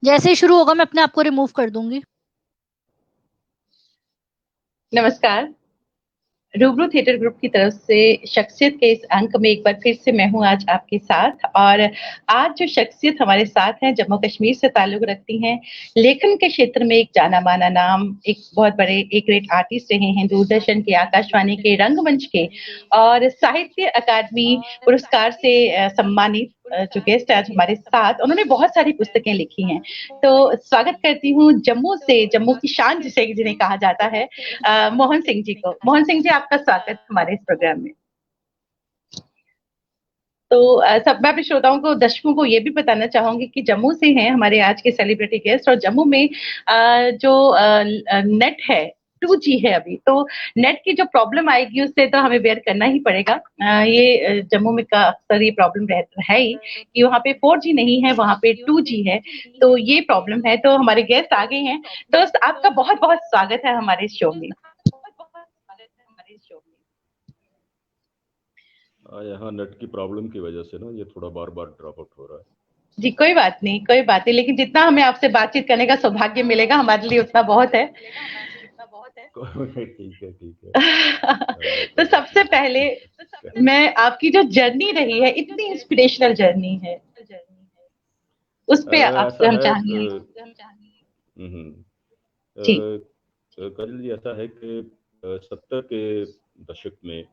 जैसे ही शुरू होगा मैं अपने आप को रिमूव कर दूंगी। नमस्कार। रूबरू थिएटर ग्रुप की तरफ से शख्सियत के इस अंक में एक बार फिर से मैं हूं आज आपके साथ। और आज जो शख्सियत हमारे साथ हैं जम्मू कश्मीर से ताल्लुक रखती हैं, लेखन के क्षेत्र में एक जाना माना नाम, एक बहुत बड़े एक ग्रेट आर्टिस्ट रहे हैं, दूरदर्शन के, आकाशवाणी के, रंगमंच के और साहित्य अकादमी पुरस्कार से सम्मानित जो गेस्ट आज हमारे साथ, उन्होंने बहुत सारी पुस्तकें लिखी हैं। तो स्वागत करती हूँ जम्मू से, जम्मू की शान जिसे जिन्हें कहा जाता है, मोहन सिंह जी को। मोहन सिंह जी, आपका स्वागत हमारे इस प्रोग्राम में। तो सब मैं अपने श्रोताओं को, दर्शकों को ये भी बताना चाहूंगी कि जम्मू से हैं हमारे आज के सेलिब्रिटी गेस्ट, और जम्मू में जो नेट है 2G है अभी, तो नेट की जो प्रॉब्लम आएगी उससे तो हमें बेयर करना ही पड़ेगा। ये जम्मू में का अक्सर ये प्रॉब्लम रहता है ही कि वहाँ पे 4G नहीं है, वहाँ पे 2G है, तो ये प्रॉब्लम है। तो हमारे गेस्ट आ गए हैं, तो आपका बहुत बहुत स्वागत है हमारे शो में। यहाँ नेट की प्रॉब्लम की वजह से ना ये थोड़ा बार बार ड्रॉप आउट हो रहा है। जी, कोई बात नहीं, कोई बात नहीं, लेकिन जितना हमें आपसे बातचीत करने का सौभाग्य मिलेगा हमारे लिए उतना बहुत है। ठीक है, ठीक है। तो कोई बात सबसे पहले नहीं। मैं आपकी जो जर्नी रही है, इतनी इंस्पिरेशनल जर्नी है, उस पे आपसे ऐसा हम है। चाहेंगे। हम्म, जी। काजल जी, ऐसा है कि 70 के दशक में,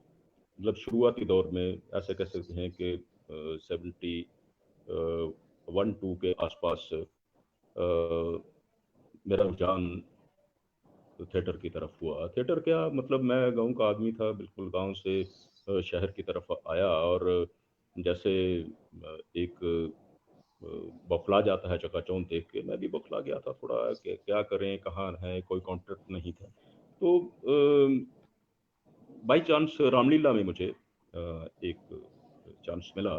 मतलब शुरुआती दौर में, ऐसे कह सकते हैं कि 71-2 के आसपास मेरा रुझान थिएटर की तरफ हुआ। थिएटर क्या, मतलब मैं गांव का आदमी था, बिल्कुल गांव से शहर की तरफ आया, और जैसे एक बौखला जाता है चकाचौंध देख के, मैं भी बौखला गया था थोड़ा कि क्या करें, कहाँ है, कोई कॉन्ट्रैक्ट नहीं था। तो बाई चांस रामलीला में मुझे एक चांस मिला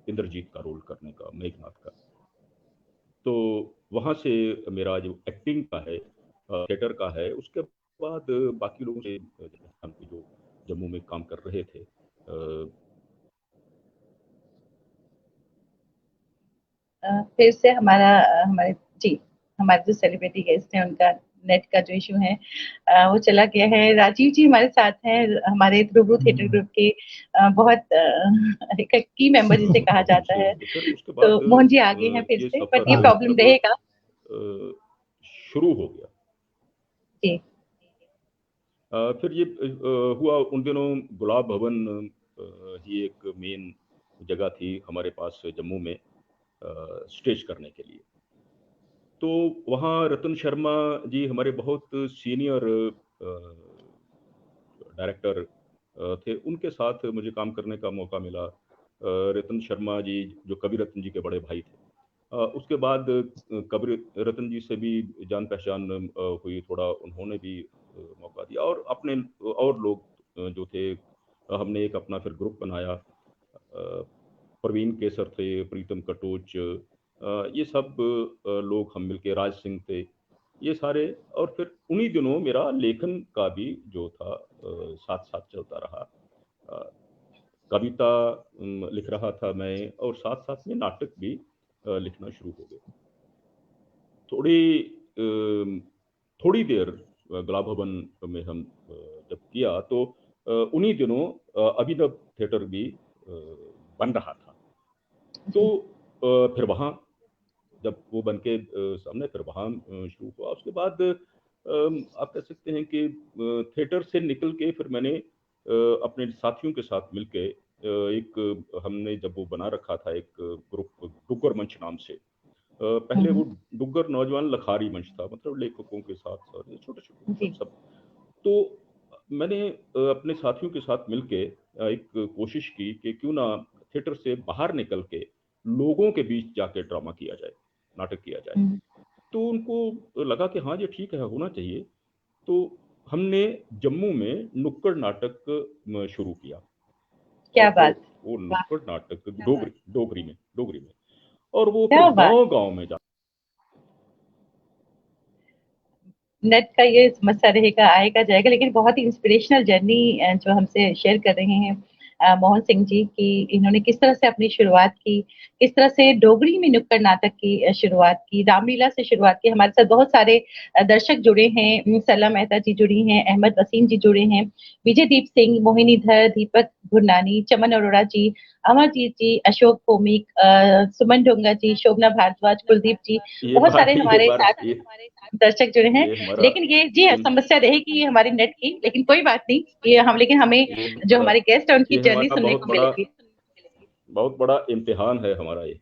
इंद्रजीत का रोल करने का, मेघनाथ का। तो वहाँ से मेरा जो एक्टिंग का है, थिएटर का है, उसके बाद बाकी लोगों से हम जो जम्मू में काम कर रहे थे, फिर से हमारे जी, हमारे जो सेलिब्रिटी गेस्ट हैं उनका नेट का जो इशू है वो चला गया है। राजीव जी हमारे साथ हैं, हमारे रूबरू थिएटर ग्रुप के बहुत एक की मेंबर जिसे कहा जाता जी, है। तो फिर उसके तो बाद मोहन जी आगे हैं फिर ये से, सफ़र बट ये प्रॉब्लम मतलब रहेगा। शुरू हो गया। जी। फिर ये हुआ उन दिनों, गुलाब भवन ही एक मेन जगह थी हमारे पास जम्मू में स्टेज करने के लिए। तो वहाँ रतन शर्मा जी हमारे बहुत सीनियर डायरेक्टर थे, उनके साथ मुझे काम करने का मौका मिला। रतन शर्मा जी जो कवि रतन जी के बड़े भाई थे। उसके बाद कबीर रतन जी से भी जान पहचान हुई, थोड़ा उन्होंने भी मौका दिया, और अपने और लोग जो थे, हमने एक अपना फिर ग्रुप बनाया। प्रवीण केसर थे, प्रीतम कटोच, ये सब लोग हम मिलके, राज सिंह थे, ये सारे। और फिर उन्हीं दिनों मेरा लेखन का भी जो था साथ साथ चलता रहा। अ, कविता लिख रहा था मैं, और साथ साथ में नाटक भी लिखना शुरू हो गए। थोड़ी थोड़ी देर कला भवन में हम जब किया, तो उन्हीं दिनों अभिनव थिएटर भी बन रहा था। तो फिर वहाँ जब वो बन के सामने, फिर वहाँ शुरू हुआ। उसके बाद आप कह सकते हैं कि थिएटर से निकल के फिर मैंने अपने साथियों के साथ मिलके एक हमने जब वो बना रखा था एक ग्रुप, डुग्गर मंच नाम से। पहले वो डुग्गर नौजवान लखारी मंच था, मतलब लेखकों के साथ साथ छोटे छोटे मतलब जी। सब। तो मैंने अपने साथियों के साथ मिलके एक कोशिश की कि क्यों ना थिएटर से बाहर निकल के लोगों के बीच जाके ड्रामा किया जाए, नाटक किया जाए। तो उनको लगा कि हाँ, ये ठीक है, होना चाहिए। तो हमने जम्मू में नुक्कड़ नाटक शुरू किया। क्या और फिर बात। वो वाह। नुक्कड़ नाटक डोगरी में, और वो फिर क्या बात। गांव गांव में जा। नेट का ये समस्या रहेगा, आएगा जाएगा, लेकिन बहुत ही इंस्पिरेशनल जर्नी जो हमसे शेयर कर रहे हैं मोहन सिंह जी की इन्होंने किस तरह से अपनी शुरुआत की, किस तरह से डोगरी में नुक्कड़ नाटक की शुरुआत की, रामलीला से शुरुआत की। हमारे साथ बहुत सारे दर्शक जुड़े हैं, सला मेहता जी जुड़ी हैं, अहमद वसीम जी जुड़े हैं, विजयदीप सिंह, मोहिनी धर, दीपक गुरनानी, चमन अरोड़ा जी, अमरजीत जी, अशोक भौमिक, सुमन डोंगा जी, शोभना भारद्वाज, कुलदीप जी, ये बहुत बार सारे ये हमारे बार साथ दर्शक जुड़े हैं। ये हमारा लेकिन ये जी समस्या रहेगी ये हमारी नेट की, लेकिन कोई बात नहीं, ये हम लेकिन हमें ये जो हमारा हमारे गेस्ट है उनकी ये जर्नी हमारा सुनने को मिलेगी। बहुत बड़ा इम्तिहान है हमारा ये।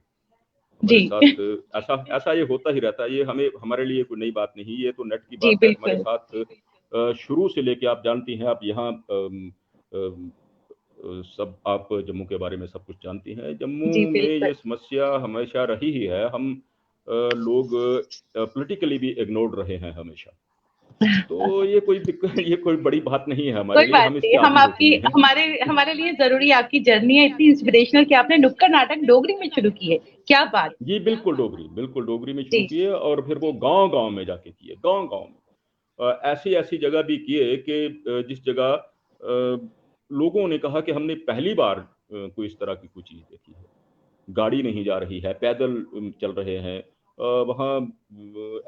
जी हमारे साथ ऐसा ऐसा ये होता ही रहता है। ये हमारे लिए कोई नई बात नहीं, ये तो नेट की जी बात है। हमारे बिल्कुल साथ शुरू से लेके आप जानती हैं, आप यहाँ सब आप जम्मू के बारे में सब कुछ जानती हैं। जम्मू जी में बिल्कुल ये समस्या हमेशा रही ही है। हम लोग पॉलिटिकली भी इग्नोर्ड रहे हैं हमेशा। तो ये कोई बड़ी बात नहीं है हमारे कोई लिए, बात हम नहीं, इसके हम आदी हो आपकी चुके हैं। हमारे हमारे लिए जरूरी आपकी जर्नी है, इतनी इंस्पिरेशनल कि आपने नुक्कड़ नाटक डोगरी में शुरू की है। क्या बात। जी बिल्कुल डोगरी में शुरू जी किए और फिर वो गांव-गांव में जाके किए, गांव-गांव में। ऐसी-ऐसी जगह भी किए कि जिस जगह लोगों ने कहा कि हमने पहली बार कोई इस तरह की कोई चीज़ देखी है। गाड़ी नहीं जा रही है, पैदल चल रहे हैं। वहाँ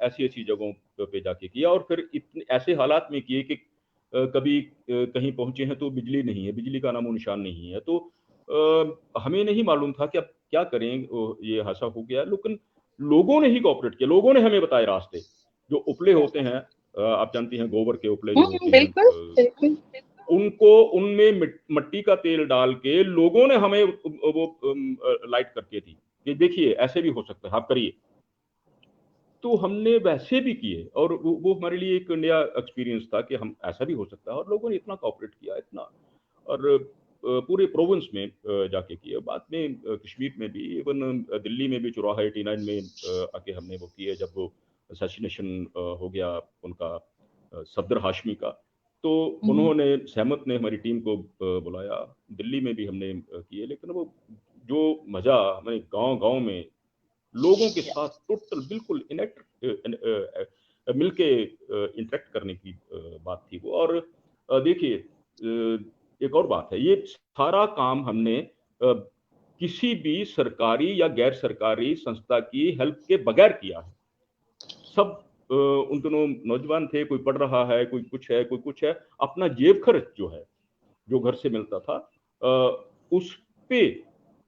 ऐसी-ऐसी जगहों पे जाके किया और फिर इतने ऐसे हालात में किए कि कभी कहीं पहुँचे हैं तो बिजली नहीं है, बिजली का नामो-निशान नहीं है। तो हमें नहीं मालूम था कि अब क्या करें? ये हादसा हो गया, लेकिन लोगों ने ही कोऑपरेट किया, लोगों ने हमें बताए रास्ते। जो उपले होते हैं, आप जानती हैं गोबर के उपले जो होते हैं, बिल्कुल बिल्कुल उनको उनमें मिट्टी का तेल डाल के लोगों ने हमें वो लाइट करके दी कि देखिए ऐसे भी हो सकता है, आप करिए। तो हमने वैसे भी किए और वो हमारे लिए एक नया एक्सपीरियंस था कि हम ऐसा भी हो सकता है और लोगों ने इतना कोऑपरेट किया, इतना। और पूरे प्रोविंस में जाके किए। बाद में कश्मीर में भी, इवन दिल्ली में भी चौराहा 89 में आके हमने वो किए, जब वो असैसिनेशन हो गया उनका, सफदर हाशमी का। तो उन्होंने सहमत ने हमारी टीम को बुलाया। दिल्ली में भी हमने किए, लेकिन वो जो मज़ा हमें गाँव-गाँव में लोगों के साथ टोटल बिल्कुल मिलके इंटरैक्ट करने की बात थी वो। और देखिए, एक और बात है, ये सारा काम हमने किसी भी सरकारी या गैर सरकारी संस्था की हेल्प के बगैर किया है। सब उन दिनों नौजवान थे, कोई पढ़ रहा है, कोई कुछ है, अपना जेब खर्च जो है, जो घर से मिलता था, उस पे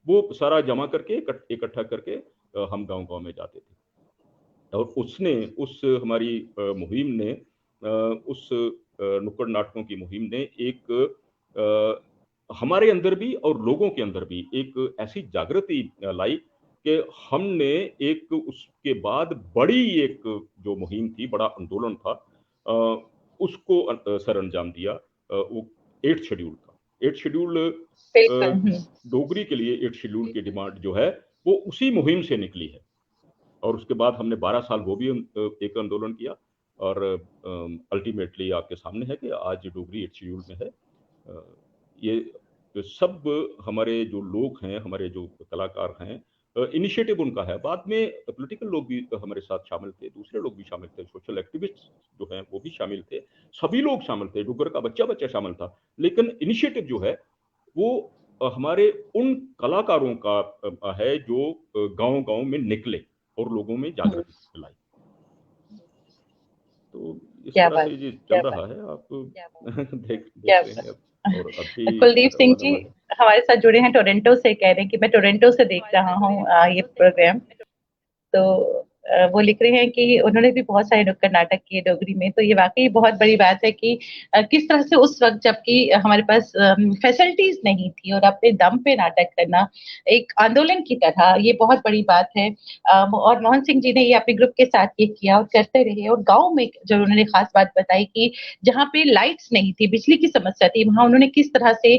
वो सारा जमा करके इकट्ठा करके हम गाँव-गाँव में जाते थे। और उस हमारी मुहिम ने, उस नुक्कड़ नाटकों की मुहिम ने एक हमारे अंदर भी और लोगों के अंदर भी एक ऐसी जागृति लाई कि हमने एक उसके बाद बड़ी एक जो मुहिम थी, बड़ा आंदोलन था, उसको सरअंजाम दिया, वो 8th शेड्यूल का। 8th शेड्यूल बिल्कुल डोगरी के लिए 8th शेड्यूल की डिमांड जो है, वो उसी मुहिम से निकली है। और उसके बाद हमने 12 साल वो भी एक आंदोलन किया और अल्टीमेटली आपके सामने है कि आज डोगरी 8th शेड्यूल में है। ये सब हमारे जो लोग हैं, हमारे जो कलाकार हैं, इनिशिएटिव उनका है। बाद में पॉलिटिकल लोग भी हमारे साथ शामिल थे, दूसरे लोग भी शामिल थे, सोशल एक्टिविस्ट जो हैं वो भी शामिल थे, सभी लोग शामिल थे, डुग्गर का बच्चा-बच्चा शामिल था। लेकिन इनिशिएटिव जो है वो हमारे उन कलाकारों का है जो गाँव-गाँव में निकले और लोगों में जागृति फैलाई। तो इस क्या तरह बात से ये क्या चल बात रहा है, आप देख क्या रहे हैं अब। और बात। अभी कुलदीप सिंह रवाना जी है। हमारे साथ जुड़े हैं टोरंटो से, कह रहे हैं कि मैं टोरंटो से देख रहा हूँ ये प्रोग्राम। तो वो लिख रहे हैं कि उन्होंने भी बहुत सारे नुक्कड़ नाटक किए डोगरी में। तो ये वाकई बहुत बड़ी बात है कि किस तरह से उस वक्त, जबकि हमारे पास फैसिलिटीज नहीं थी, और अपने दम पे नाटक करना एक आंदोलन की तरह, ये बहुत बड़ी बात है। और मोहन सिंह जी ने ये अपने ग्रुप के साथ ये किया और करते रहे। और गाँव में जो उन्होंने खास बात बताई कि जहाँ पे लाइट्स नहीं थी, बिजली की समस्या थी, वहां उन्होंने किस तरह से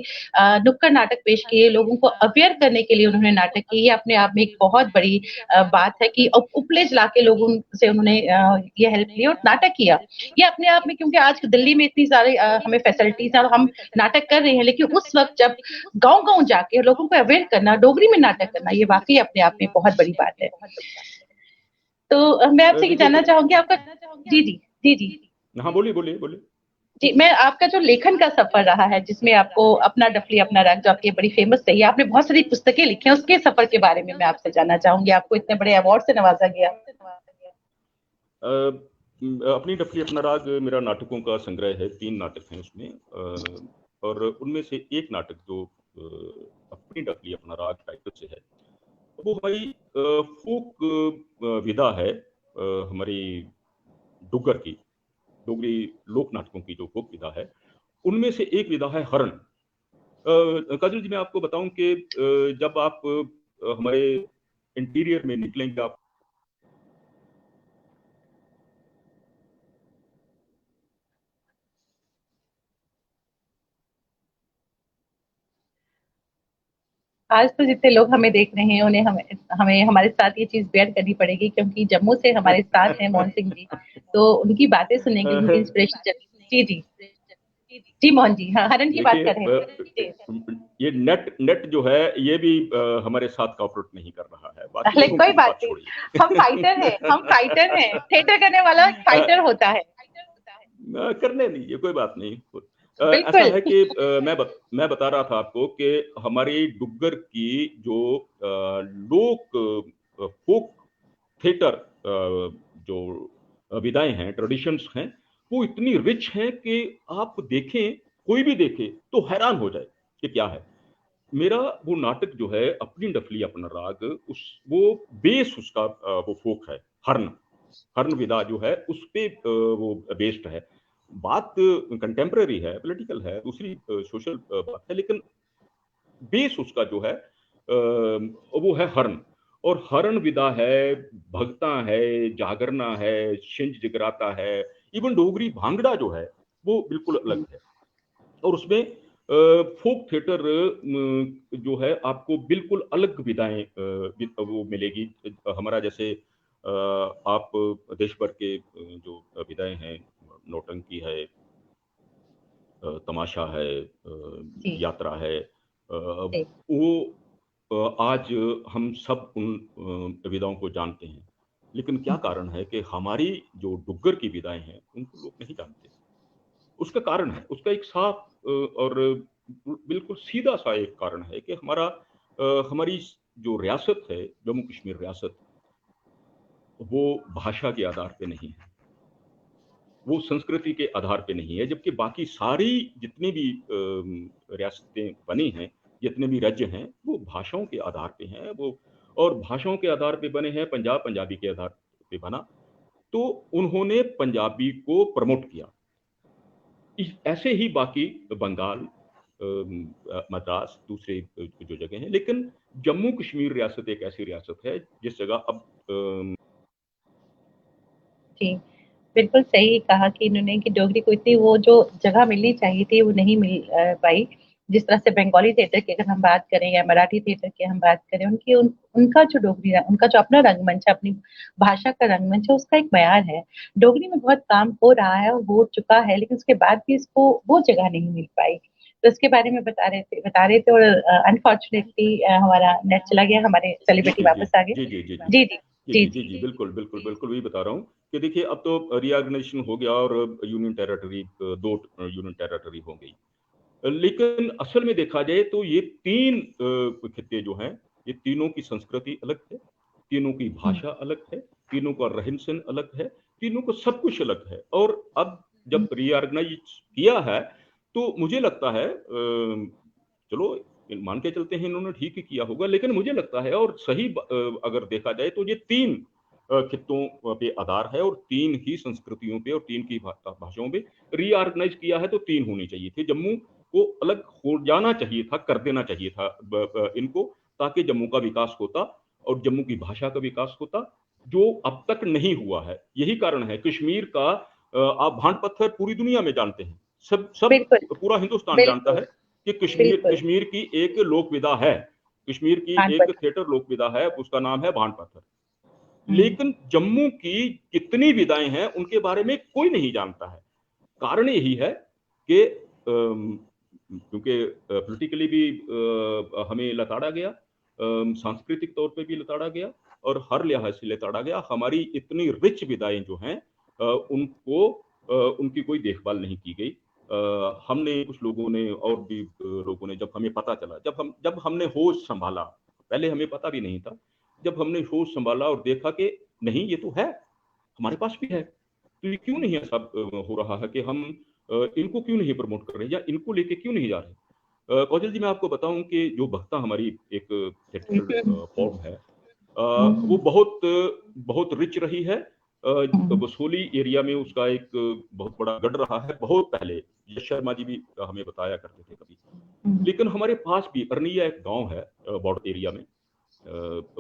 नुक्कड़ नाटक पेश किए, लोगों को अवेयर करने के लिए उन्होंने नाटक किए। ये अपने आप में एक बहुत बड़ी बात है कि उपले जला के लोगों से उन्होंने ये हेल्प ली और नाटक किया। ये अपने आप में, क्योंकि आज दिल्ली में इतनी सारी हमें फैसिलिटीज है और हम नाटक कर रहे हैं, लेकिन उस वक्त जब गांव-गांव जाके लोगों को अवेयर करना, डोगरी में नाटक करना, ये वाकई अपने आप में बहुत बड़ी बात है। तो मैं आपसे ये देखिए जानना फिर चाहूंगी आपका। जी जी जी जी हाँ, बोलिए। जी, मैं आपका जो लेखन का सफर रहा है जिसमें आपको अपना डफली अपना राग जो आपकी बड़ी फेमस रही है, आपने बहुत सारी पुस्तकें लिखी हैं, उसके सफर के बारे में मैं आपसे जानना चाहूंगी। आपको इतने बड़े अवार्ड से नवाजा गया। अपनी डफली अपना राग मेरा नाटकों का संग्रह है, 3 नाटक हैं उसमें, और उनमें से एक नाटक जो अपनी डफली अपना राग टाइटल से है, वो हमारी फोक विधा है, हमारी डुग्गर की, डोगरी लोक नाटकों की जो फोक विधा है, उनमें से एक विधा है हरण। काजल जी, मैं आपको बताऊं कि जब आप हमारे इंटीरियर में निकलेंगे, आप आज तो जितने लोग हमें देख रहे हैं उन्हें हमें हमें हमारे साथ ये चीज बेयर करनी पड़ेगी, क्योंकि जम्मू से हमारे साथ हैं मोहन सिंह जी, तो उनकी बातें सुनेंगे, उनकी इंस्पिरेशन। जी जी जी मोहन जी, हाँ, हरण की बात देखिए, कर रहे थे। ये नेट नेट जो है ये भी हमारे साथ कॉपरेट नहीं कर रहा है, बाकी अरे लोगों कोई की बात बात नहीं, छोड़िए। हम फाइटर हैं, हम फाइटर हैं, थिएटर करने वाला फाइटर होता है। करने दीजिए, कोई बात नहीं। ऐसा बिल्कुल। है कि मैं बता रहा था आपको कि हमारी डुग्गर की जो लोक फोक थिएटर जो विधाएं हैं, ट्रेडिशंस हैं, वो इतनी रिच हैं कि आप देखें, कोई भी देखे तो हैरान हो जाए कि क्या है। मेरा वो नाटक जो है अपनी डफली अपना राग, उस वो बेस उसका वो फोक है, हर्न हर्न विदा जो है उस पे वो बेस्ड है। बात कंटेम्पररी है, पॉलिटिकल है, दूसरी सोशल बात है, लेकिन बेस उसका जो है वो है हर्न। और हर्न विदा है, भगता है, जागरना है, शिंज जगराता है, इवन डोगरी भांगड़ा जो है वो बिल्कुल अलग है। और उसमें फोक थिएटर जो है आपको बिल्कुल अलग विधाएं वो मिलेगी। हमारा जैसे आप देश भर के जो विधाएं हैं, नौटंकी है, तमाशा है, जी यात्रा है, जी वो आज हम सब उन विधाओं को जानते हैं, लेकिन क्या कारण है कि हमारी जो डुग्गर की विधाएं हैं उनको लोग नहीं जानते। उसका कारण है, उसका एक साफ और बिल्कुल सीधा सा एक कारण है कि हमारी जो रियासत है, जम्मू कश्मीर रियासत, वो भाषा के आधार पे नहीं है, वो संस्कृति के आधार पे नहीं है, जबकि बाकी सारी जितनी भी रियासतें बनी हैं, जितने भी राज्य हैं, वो भाषाओं के आधार पे हैं। वो और भाषाओं के आधार पे बने हैं, पंजाब पंजाबी के आधार पे बना, तो उन्होंने पंजाबी को प्रमोट किया। ऐसे ही बाकी बंगाल, मद्रास, दूसरे जो जगह हैं, लेकिन जम्मू कश्मीर रियासत एक ऐसी रियासत है जिस जगह अब जी, बिल्कुल सही कहा कि इन्होंने कि डोगरी को इतनी वो जो जगह मिलनी चाहिए थी वो नहीं मिल पाई। जिस तरह से बंगाली थिएटर की अगर हम बात करें या मराठी थिएटर की हम बात करें, उनका जो डोगरी उनका जो अपना रंगमंच है, अपनी भाषा का रंगमंच है, उसका एक मयार है। डोगरी में बहुत काम हो रहा है और हो चुका है, लेकिन उसके बाद भी इसको वो जगह नहीं मिल पाई। तो इसके बारे में बता रहे थे और अनफॉर्चुनेटली हमारा नेट चला गया, हमारे जी, सेलिब्रिटी जी, जी, वापस आ गए। जी, जी, जी, जी, जी जी जी, जी जी, जी, जी जी, बिल्कुल, बिल्कुल, बिल्कुल वही बता रहा हूँ कि देखिए अब तो रीऑर्गेनाइजेशन हो गया और यूनियन टेरिटरी 2 यूनियन टेरिटरी हो गई। लेकिन असल में देखा जाए तो ये 3 खित्ते जो हैं, ये तीनों की संस्कृति अलग है, तीनों की भाषा अलग है, तीनों का रहन-सहन अलग है, तीनों का सब कुछ अलग है। और अब जब रीऑर्गेनाइज किया है, तो मुझे लगता है चलो मान के चलते हैं इन्होंने ठीक ही किया होगा, लेकिन मुझे लगता है और सही अगर देखा जाए तो ये 3 खित्तों पे आधार है और 3 ही संस्कृतियों पे और 3 की भाषाओं पे रीऑर्गेनाइज किया है, तो 3 होनी चाहिए थी। जम्मू को अलग हो जाना चाहिए था, कर देना चाहिए था इनको, ताकि जम्मू का विकास होता और जम्मू की भाषा का विकास होता, जो अब तक नहीं हुआ है। यही कारण है कश्मीर का आप भांट पत्थर पूरी दुनिया में जानते हैं। सब सब बिल्कुल पूरा हिंदुस्तान जानता बिल्कुल है कि कश्मीर बिल्कुल। कश्मीर की एक लोक विधा है, कश्मीर की एक भागवत। थिएटर लोक विधा है, उसका नाम है भांट पत्थर। हुँ, लेकिन जम्मू की कितनी विधाएं हैं उनके बारे में कोई नहीं जानता है। कारण यही है कि क्योंकि पॉलिटिकली भी हमें लताड़ा गया, सांस्कृतिक तौर पे भी लताड़ा गया और हर लिहाज से लताड़ा गया। हमारी इतनी रिच विधाएं जो हैं उनको उनकी कोई देखभाल नहीं की गई। हमने कुछ लोगों ने और भी लोगों ने, जब हमें पता चला, जब हमने होश संभाला, पहले हमें पता भी नहीं था, जब हमने होश संभाला और देखा कि नहीं ये तो है, हमारे पास भी है, तो ये क्यों नहीं ऐसा हो रहा है कि हम इनको क्यों नहीं प्रमोट कर रहे या इनको लेके क्यों नहीं जा रहे। कौशल जी, मैं आपको बताऊं कि जो भक्ता हमारी एक थिएटर फॉर्म है, वो बहुत बहुत रिच रही है। वसूली एरिया में उसका एक बहुत बड़ा गढ़ रहा है, बहुत पहले यश शर्मा जी भी हमें बताया करते थे कभी। लेकिन हमारे पास भी अरनिया एक गांव है बॉर्डर एरिया में,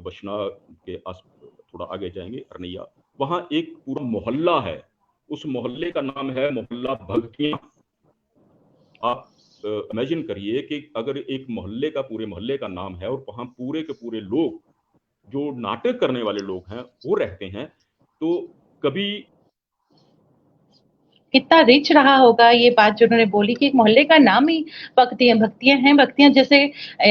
बशना के आस थोड़ा आगे जाएंगे अरनिया, वहां एक पूरा मोहल्ला है, उस मोहल्ले का नाम है मोहल्ला भगतियां। आप इमेजिन करिए कि अगर एक मोहल्ले का, पूरे मोहल्ले का नाम है और वहां पूरे के पूरे लोग जो नाटक करने वाले लोग हैं वो रहते हैं, तो कभी कितना रिच रहा होगा ये बात जो उन्होंने बोली कि एक मोहल्ले का नाम ही भक्तियां हैं। भक्तियां जैसे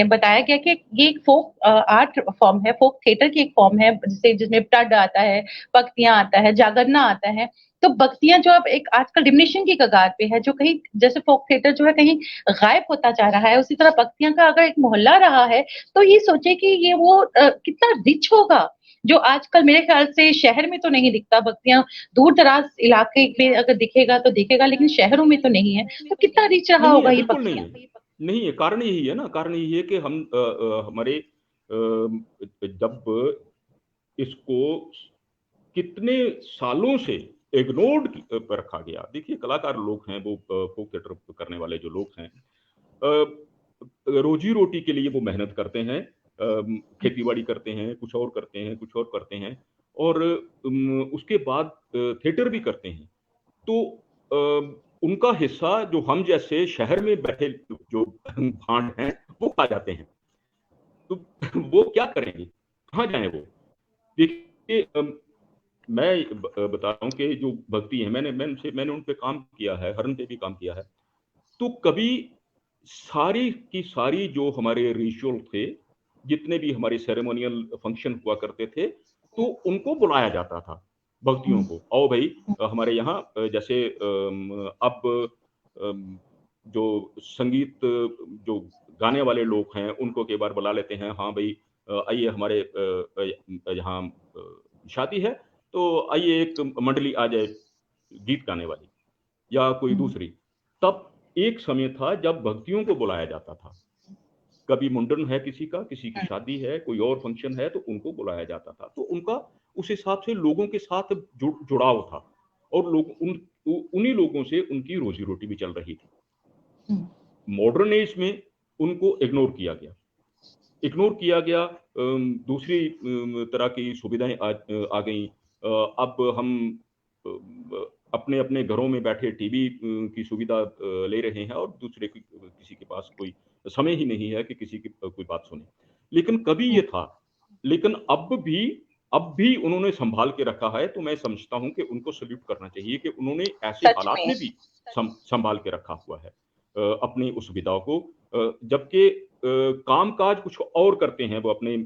बताया गया कि ये एक फोक आर्ट फॉर्म है, फोक थिएटर की एक फॉर्म है, जिसमें टड आता है, भक्तियां आता है, जागरना आता है। तो भक्तियां जो अब एक आजकल डिमिनिशिंग की कगार पे है, जो कहीं जैसे फोक थिएटर जो है कहीं गायब होता जा रहा है, उसी तरह भक्तियां का अगर एक मोहल्ला रहा है, तो ये सोचे कि ये वो कितना रिच होगा, जो आजकल मेरे ख्याल से शहर में तो नहीं दिखता। भक्तियां दूर दराज इलाके में अगर दिखेगा तो दिखेगा, लेकिन शहरों में तो नहीं है। तो कितना रिच रहा नहीं है, होगा ये बिल्कुल नहीं भक्तियां। है, नहीं है। कारण यही है ना, कारण यही है कि हम हमारे जब इसको कितने सालों से इग्नोर्ड पर रखा गया। देखिए कलाकार लोग हैं, वो फोक थिएटर करने वाले जो लोग हैं, रोजी रोटी के लिए वो मेहनत करते हैं, खेती बाड़ी करते हैं, कुछ और करते हैं, कुछ और करते हैं, और उसके बाद थिएटर भी करते हैं। तो उनका हिस्सा जो हम जैसे शहर में बैठे जो भांड हैं वो खा जाते हैं। तो वो क्या करेंगे, कहाँ जाएं वो। देखिए मैं बता रहा हूँ कि जो भक्ति है, मैंने उन पे काम किया है, हरण पे भी काम किया है। तो कभी सारी की सारी जो हमारे रिचुअल थे, जितने भी हमारे सेरेमोनियल फंक्शन हुआ करते थे, तो उनको बुलाया जाता था भक्तियों को, आओ भाई हमारे यहाँ जैसे अब जो संगीत जो गाने वाले लोग हैं उनको कई बार बुला लेते हैं, हाँ भाई आइए हमारे यहाँ शादी है, तो आइए एक मंडली आ जाए गीत गाने वाली या कोई दूसरी। तब एक समय था जब भक्तियों को बुलाया जाता था, कभी मुंडन है किसी का, किसी की शादी है, कोई और फंक्शन है, तो उनको बुलाया जाता था। तो उनका उस हिसाब से लोगों के साथ जुड़ाव था, और लोग उन्हीं लोगों से उनकी रोजी रोटी भी चल रही थी। मॉडर्न एज में उनको इग्नोर किया गया, दूसरी तरह की सुविधाएं आ गई। अब हम अपने अपने घरों में बैठे टीवी की सुविधा ले रहे हैं, और दूसरे किसी के पास कोई समय ही नहीं है कि किसी की कोई बात सुने। लेकिन कभी ये था, लेकिन अब भी उन्होंने संभाल के रखा है। तो मैं समझता हूं कि उनको सल्यूट करना चाहिए कि उन्होंने ऐसे सच हालात में में भी संभाल के रखा हुआ है अपनी उस विधा को, जबकि कामकाज कुछ और करते हैं वो अपने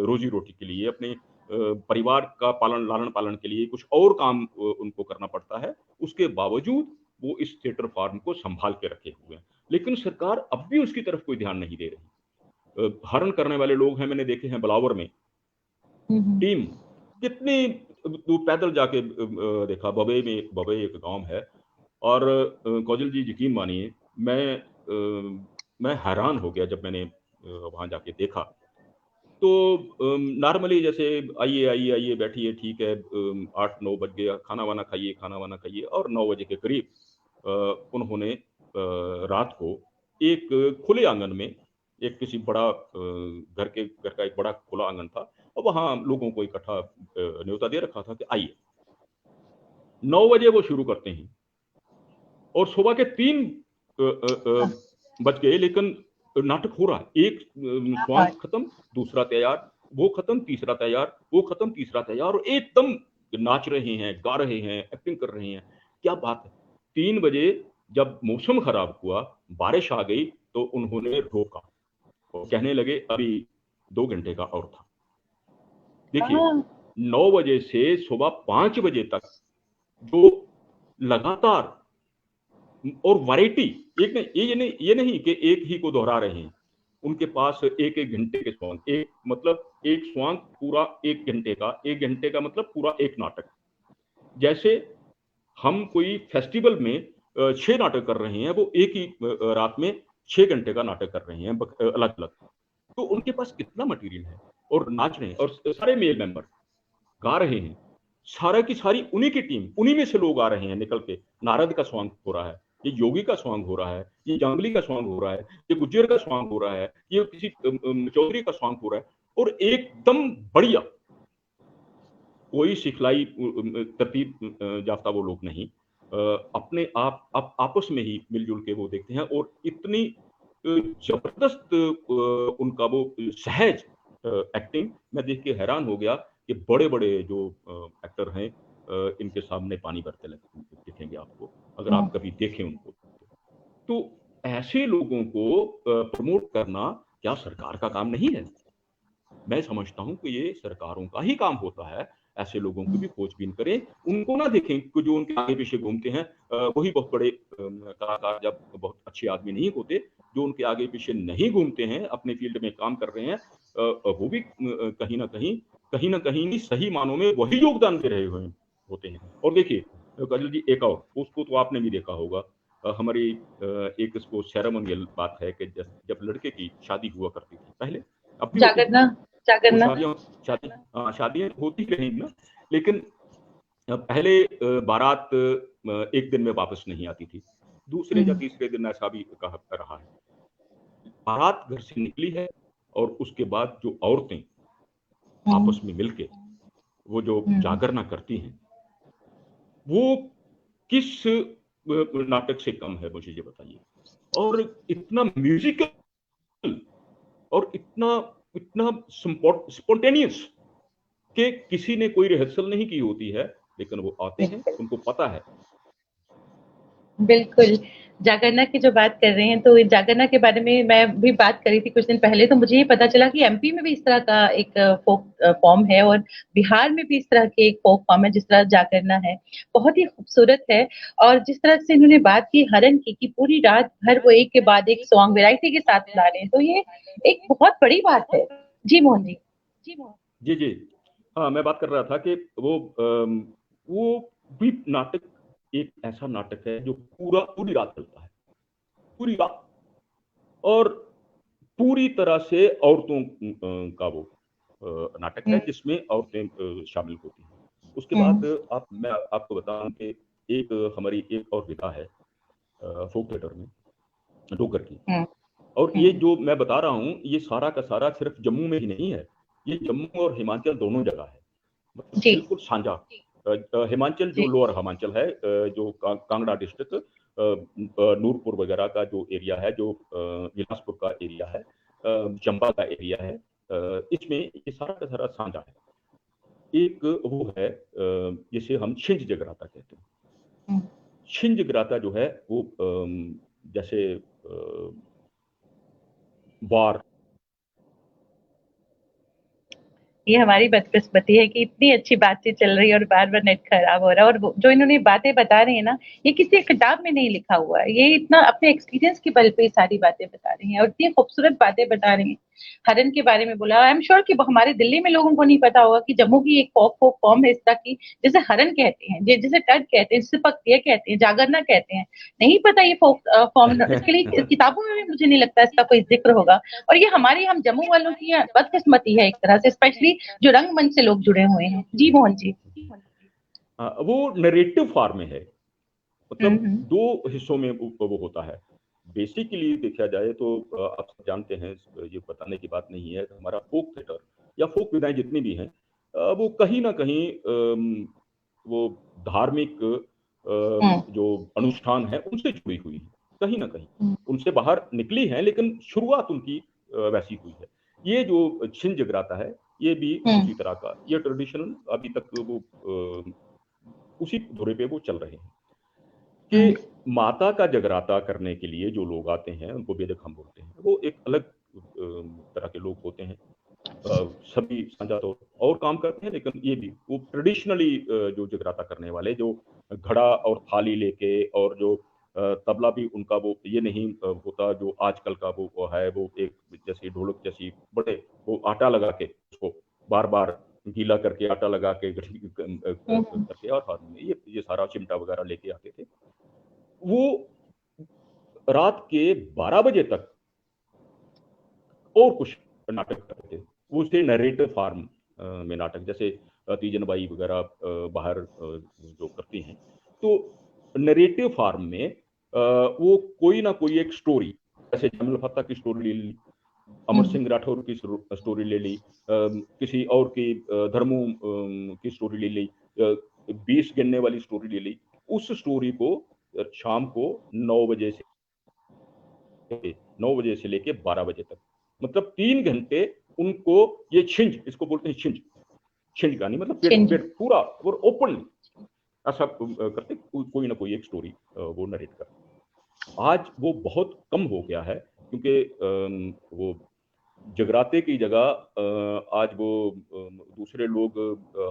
रोजी रोटी के लिए, अपने परिवार का लालन पालन के लिए कुछ और काम उनको करना पड़ता है। उसके बावजूद वो इस थिएटर फार्म को संभाल के रखे हुए हैं, लेकिन सरकार अब भी उसकी तरफ कोई ध्यान नहीं दे रही। हरण करने वाले लोग हैं, मैंने देखे हैं बिलावर में टीम कितनी पैदल जाके देखा। बबे एक गांव है, और कौजल जी यकीन मानिए मैं हैरान हो गया जब मैंने वहां जाके देखा। तो नॉर्मली जैसे आइए आइए आइए बैठिए, ठीक है, 8-9 बज गया, खाना वाना खाइए, और 9 बजे के करीब उन्होंने रात को एक खुले आंगन में, एक किसी बड़ा घर का एक बड़ा खुला आंगन था, और वहां लोगों को इकट्ठा न्योता दे रखा था कि आइए। 9 बजे वो शुरू करते हैं, और सुबह के 3 बज गए, लेकिन नाटक हो रहा है। एक सॉन्ग खत्म, दूसरा तैयार, वो खत्म, तीसरा तैयार, वो खत्म, तीसरा तैयार, और एकदम नाच रहे हैं, गा रहे हैं, एक्टिंग कर रहे हैं। क्या बात है। 3 बजे जब मौसम खराब हुआ, बारिश आ गई, तो उन्होंने रोका और कहने लगे अभी 2 घंटे का और था। देखिए 9 बजे से सुबह 5 बजे तक जो लगातार और वैरायटी, एक नहीं, ये नहीं कि एक ही को दोहरा रहे हैं। उनके पास एक एक घंटे के सॉन्ग, एक मतलब एक सॉन्ग पूरा 1 घंटे का, 1 घंटे का मतलब पूरा एक नाटक। जैसे हम कोई फेस्टिवल में 6 नाटक कर रहे हैं, वो एक ही रात में 6 घंटे का नाटक कर रहे हैं अलग अलग। तो उनके पास कितना मटेरियल है, और नाच रहे हैं, और सारे मेल मेंबर गा रहे हैं, सारा की सारी उन्हीं की टीम, उन्हीं में से लोग आ रहे हैं निकल के। नारद का सॉन्ग हो रहा है, ये योगी का सॉन्ग हो रहा है, ये जंगली का सॉन्ग हो रहा है, ये गुज्जर का सॉन्ग हो रहा है, ये किसी चौधरी का सॉन्ग हो रहा है, और एकदम बढ़िया। कोई सिखलाई तरतीब याफ्ता वो लोग नहीं, अपने आप आपस में ही मिलजुल के वो देखते हैं, और इतनी जबरदस्त उनका वो सहज एक्टिंग, मैं देख के हैरान हो गया कि बड़े बड़े जो एक्टर हैं, इनके सामने पानी भरते दिखेंगे आपको, अगर आप कभी देखें उनको। तो ऐसे लोगों को प्रमोट करना क्या सरकार का काम नहीं है? मैं समझता हूं कि ये सरकारों का ही काम होता है। ऐसे लोगों की भी खोजबीन करें, उनको ना देखें कि जो उनके आगे पीछे घूमते हैं, वही बहुत बड़े कलाकार, जब बहुत अच्छे आदमी नहीं होते, जो उनके आगे पीछे नहीं घूमते हैं, अपने फील्ड में काम कर रहे हैं, वो भी कहीं ना कहीं नहीं, सही मानों में वही योगदान दे रहे हुए होते हैं। और देखिए काजल जी, एक और उसको तो आपने भी देखा होगा, हमारी एक इसको सेरेमोनियल बात है कि जब लड़के की शादी हुआ करती थी पहले, अब भी होती है, जागरना वो जागरना शादियां होती रहेंगी ना, लेकिन पहले बारात 1 दिन में वापस नहीं आती थी, दूसरे या तीसरे दिन ऐसा भी कहा रहा है। बारात घर से निकली है, और उसके बाद जो औरतें आपस में मिलके वो जो जागरना करती हैं, वो किस नाटक से कम है, मुझे ये बताइए। और इतना म्यूजिकल, और इतना इतना स्पॉन्टेनियस, कि किसी ने कोई रिहर्सल नहीं की होती है, लेकिन वो आते हैं, उनको पता है। बिल्कुल। जागरना की जो बात कर रहे हैं, तो जागरना के बारे में मैं भी बात करी थी कुछ दिन पहले, तो मुझे ये पता चला कि एमपी में भी इस तरह का एक फोक फॉर्म है, और बिहार में भी इस तरह के एक फोक फॉर्म है जिस तरह जागरना है। बहुत ही खूबसूरत है। और जिस तरह से इन्होंने बात की हरण की, पूरी रात भर वो एक के बाद एक सॉन्ग वैरायटी के साथ गा रहे हैं, तो ये एक बहुत बड़ी बात है। जी मोहन जी। जी जी, हाँ, मैं बात कर रहा था कि वो भी नाटक एक ऐसा नाटक है जो पूरी रात चलता है, पूरी रात, और पूरी तरह से औरतों का वो नाटक है, जिसमें औरतें शामिल होती हैं। उसके बाद मैं आपको बताऊं कि एक हमारी एक और विधा है फोक थिएटर में, डोगर की। और ये जो मैं बता रहा हूँ, ये सारा का सारा सिर्फ जम्मू में ही नहीं है, ये जम्मू और हिमाचल दोनों जगह है, मतलब जी बिल्कुल साझा। हिमाचल जो जी लोअर हिमाचल है, जो कांगड़ा डिस्ट्रिक्ट, नूरपुर वगैरह का जो एरिया है, जो बिलासपुर का एरिया है, चंबा का एरिया है, इसमें ये सारा का सारा साझा है। एक वो है जिसे हम छिंज जगराता कहते हैं। छिंज जगराता जो है वो जैसे वार। ये हमारी बदकिस्मती है कि इतनी अच्छी बातचीत चल रही है और बार बार नेट खराब हो रहा है, और जो इन्होंने बातें बता रहे हैं ना, ये किसी किताब में नहीं लिखा हुआ है, ये इतना अपने एक्सपीरियंस के बल पे सारी बातें बता रही हैं, और इतनी खूबसूरत बातें बता रही हैं। हरन के बारे में बोला, आई एम श्योर कि हमारे दिल्ली में लोगों को नहीं पता होगा कि जम्मू की एक फोक फॉर्म है इस तरह की, जिसे हरन कहते हैं, जिसे टग कहते हैं, जिसे पक्तिया कहते हैं, जागरना कहते हैं। नहीं पता ये फोक फॉर्म, इसके लिए किताबों में भी मुझे नहीं लगता इसका कोई जिक्र होगा। और ये हमारी, हम जम्मू वालों की बदकिस्मती है एक तरह से, स्पेशली जो रंगमंच से लोग जुड़े हुए हैं। जी मोहन जी। वो नरेटिव फॉर्म में है, मतलब 2 हिस्सों में वो होता है। बेसिकली देखा जाए तो आप सब जानते हैं, ये बताने की बात नहीं है, हमारा फोक थिएटर या फोक विधाएं जितनी भी हैं, वो कहीं ना कहीं वो धार्मिक जो अनुष्ठान है उनसे जुड़ी हुई है, कहीं ना कहीं उनसे बाहर निकली है, लेकिन शुरुआत उनकी वैसी हुई है। ये जो छिंज जगराता है, ये भी उसी तरह का, ये ट्रेडिशनल अभी तक वो उसी धुरे पे वो चल रहे हैं कि माता का जगराता करने के लिए जो लोग आते हैं उनको बेदक हम बोलते हैं, वो एक अलग तरह के लोग होते हैं। सभी साझा तौर और काम करते हैं, लेकिन ये भी वो ट्रेडिशनली जो जगराता करने वाले, जो घड़ा और थाली लेके, और जो तबला भी उनका वो ये नहीं होता जो आजकल का वो है, वो एक जैसे ढोलक जैसी बड़े वो आटा लगा के उसको बार बार गीला करके आटा लगा के करके और हारमोनियम ये सारा चिमटा वगैरह लेके आते थे। वो रात के 12 बजे तक और कुछ नाटक करते थे, वो उसे नरेटिव फॉर्म में नाटक, जैसे तीजन बाई वगैरह बाहर जो करती हैं, तो नरेटिव फॉर्म में वो कोई ना कोई एक स्टोरी, जैसे जमल फत्ता की स्टोरी ले ली, अमर सिंह राठौर की स्टोरी ले ली, किसी और की धर्मों की स्टोरी ले ली, 20 गिनने वाली स्टोरी ले ली। उस स्टोरी को शाम को 9 बजे से लेके 12 बजे तक, मतलब 3 घंटे उनको ये छिंज, इसको बोलते हैं छिंज गानी, मतलब पेट पूरा और ओपन ऐसा करते, कोई ना कोई एक स्टोरी वो नरेट करते। आज वो बहुत कम हो गया है, क्योंकि वो जगराते की जगह आज वो दूसरे लोग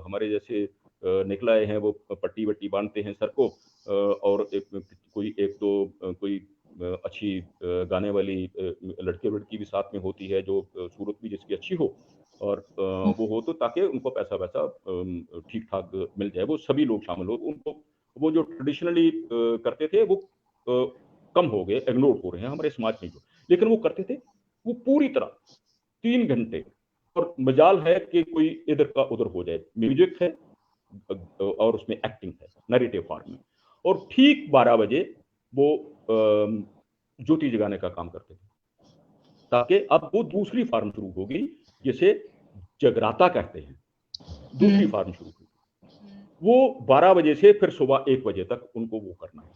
हमारे जैसे निकल आए हैं, वो पट्टी वट्टी बांधते हैं सर को, और कोई एक दो कोई अच्छी गाने वाली लड़के लड़की भी साथ में होती है, जो सूरत भी जिसकी अच्छी हो और वो हो, तो ताकि उनको पैसा वैसा ठीक ठाक मिल जाए, वो सभी लोग शामिल हो। उनको वो जो ट्रेडिशनली करते थे वो कम हो गए, इग्नोर हो रहे हैं हमारे समाज में जो, लेकिन वो करते थे वो पूरी तरह 3 घंटे, और मजाल है कि कोई इधर का उधर हो जाए, म्यूजिक है और उसमें एक्टिंग है नरेटिव फॉर्म में, और ठीक 12 बजे वो ज्योति जगाने का काम करते थे, ताकि अब वो दूसरी फॉर्म शुरू होगी जिसे जगराता कहते हैं, दूसरी फॉर्म शुरू हुई, वो 12 बजे से फिर सुबह 1 बजे तक उनको वो करना है।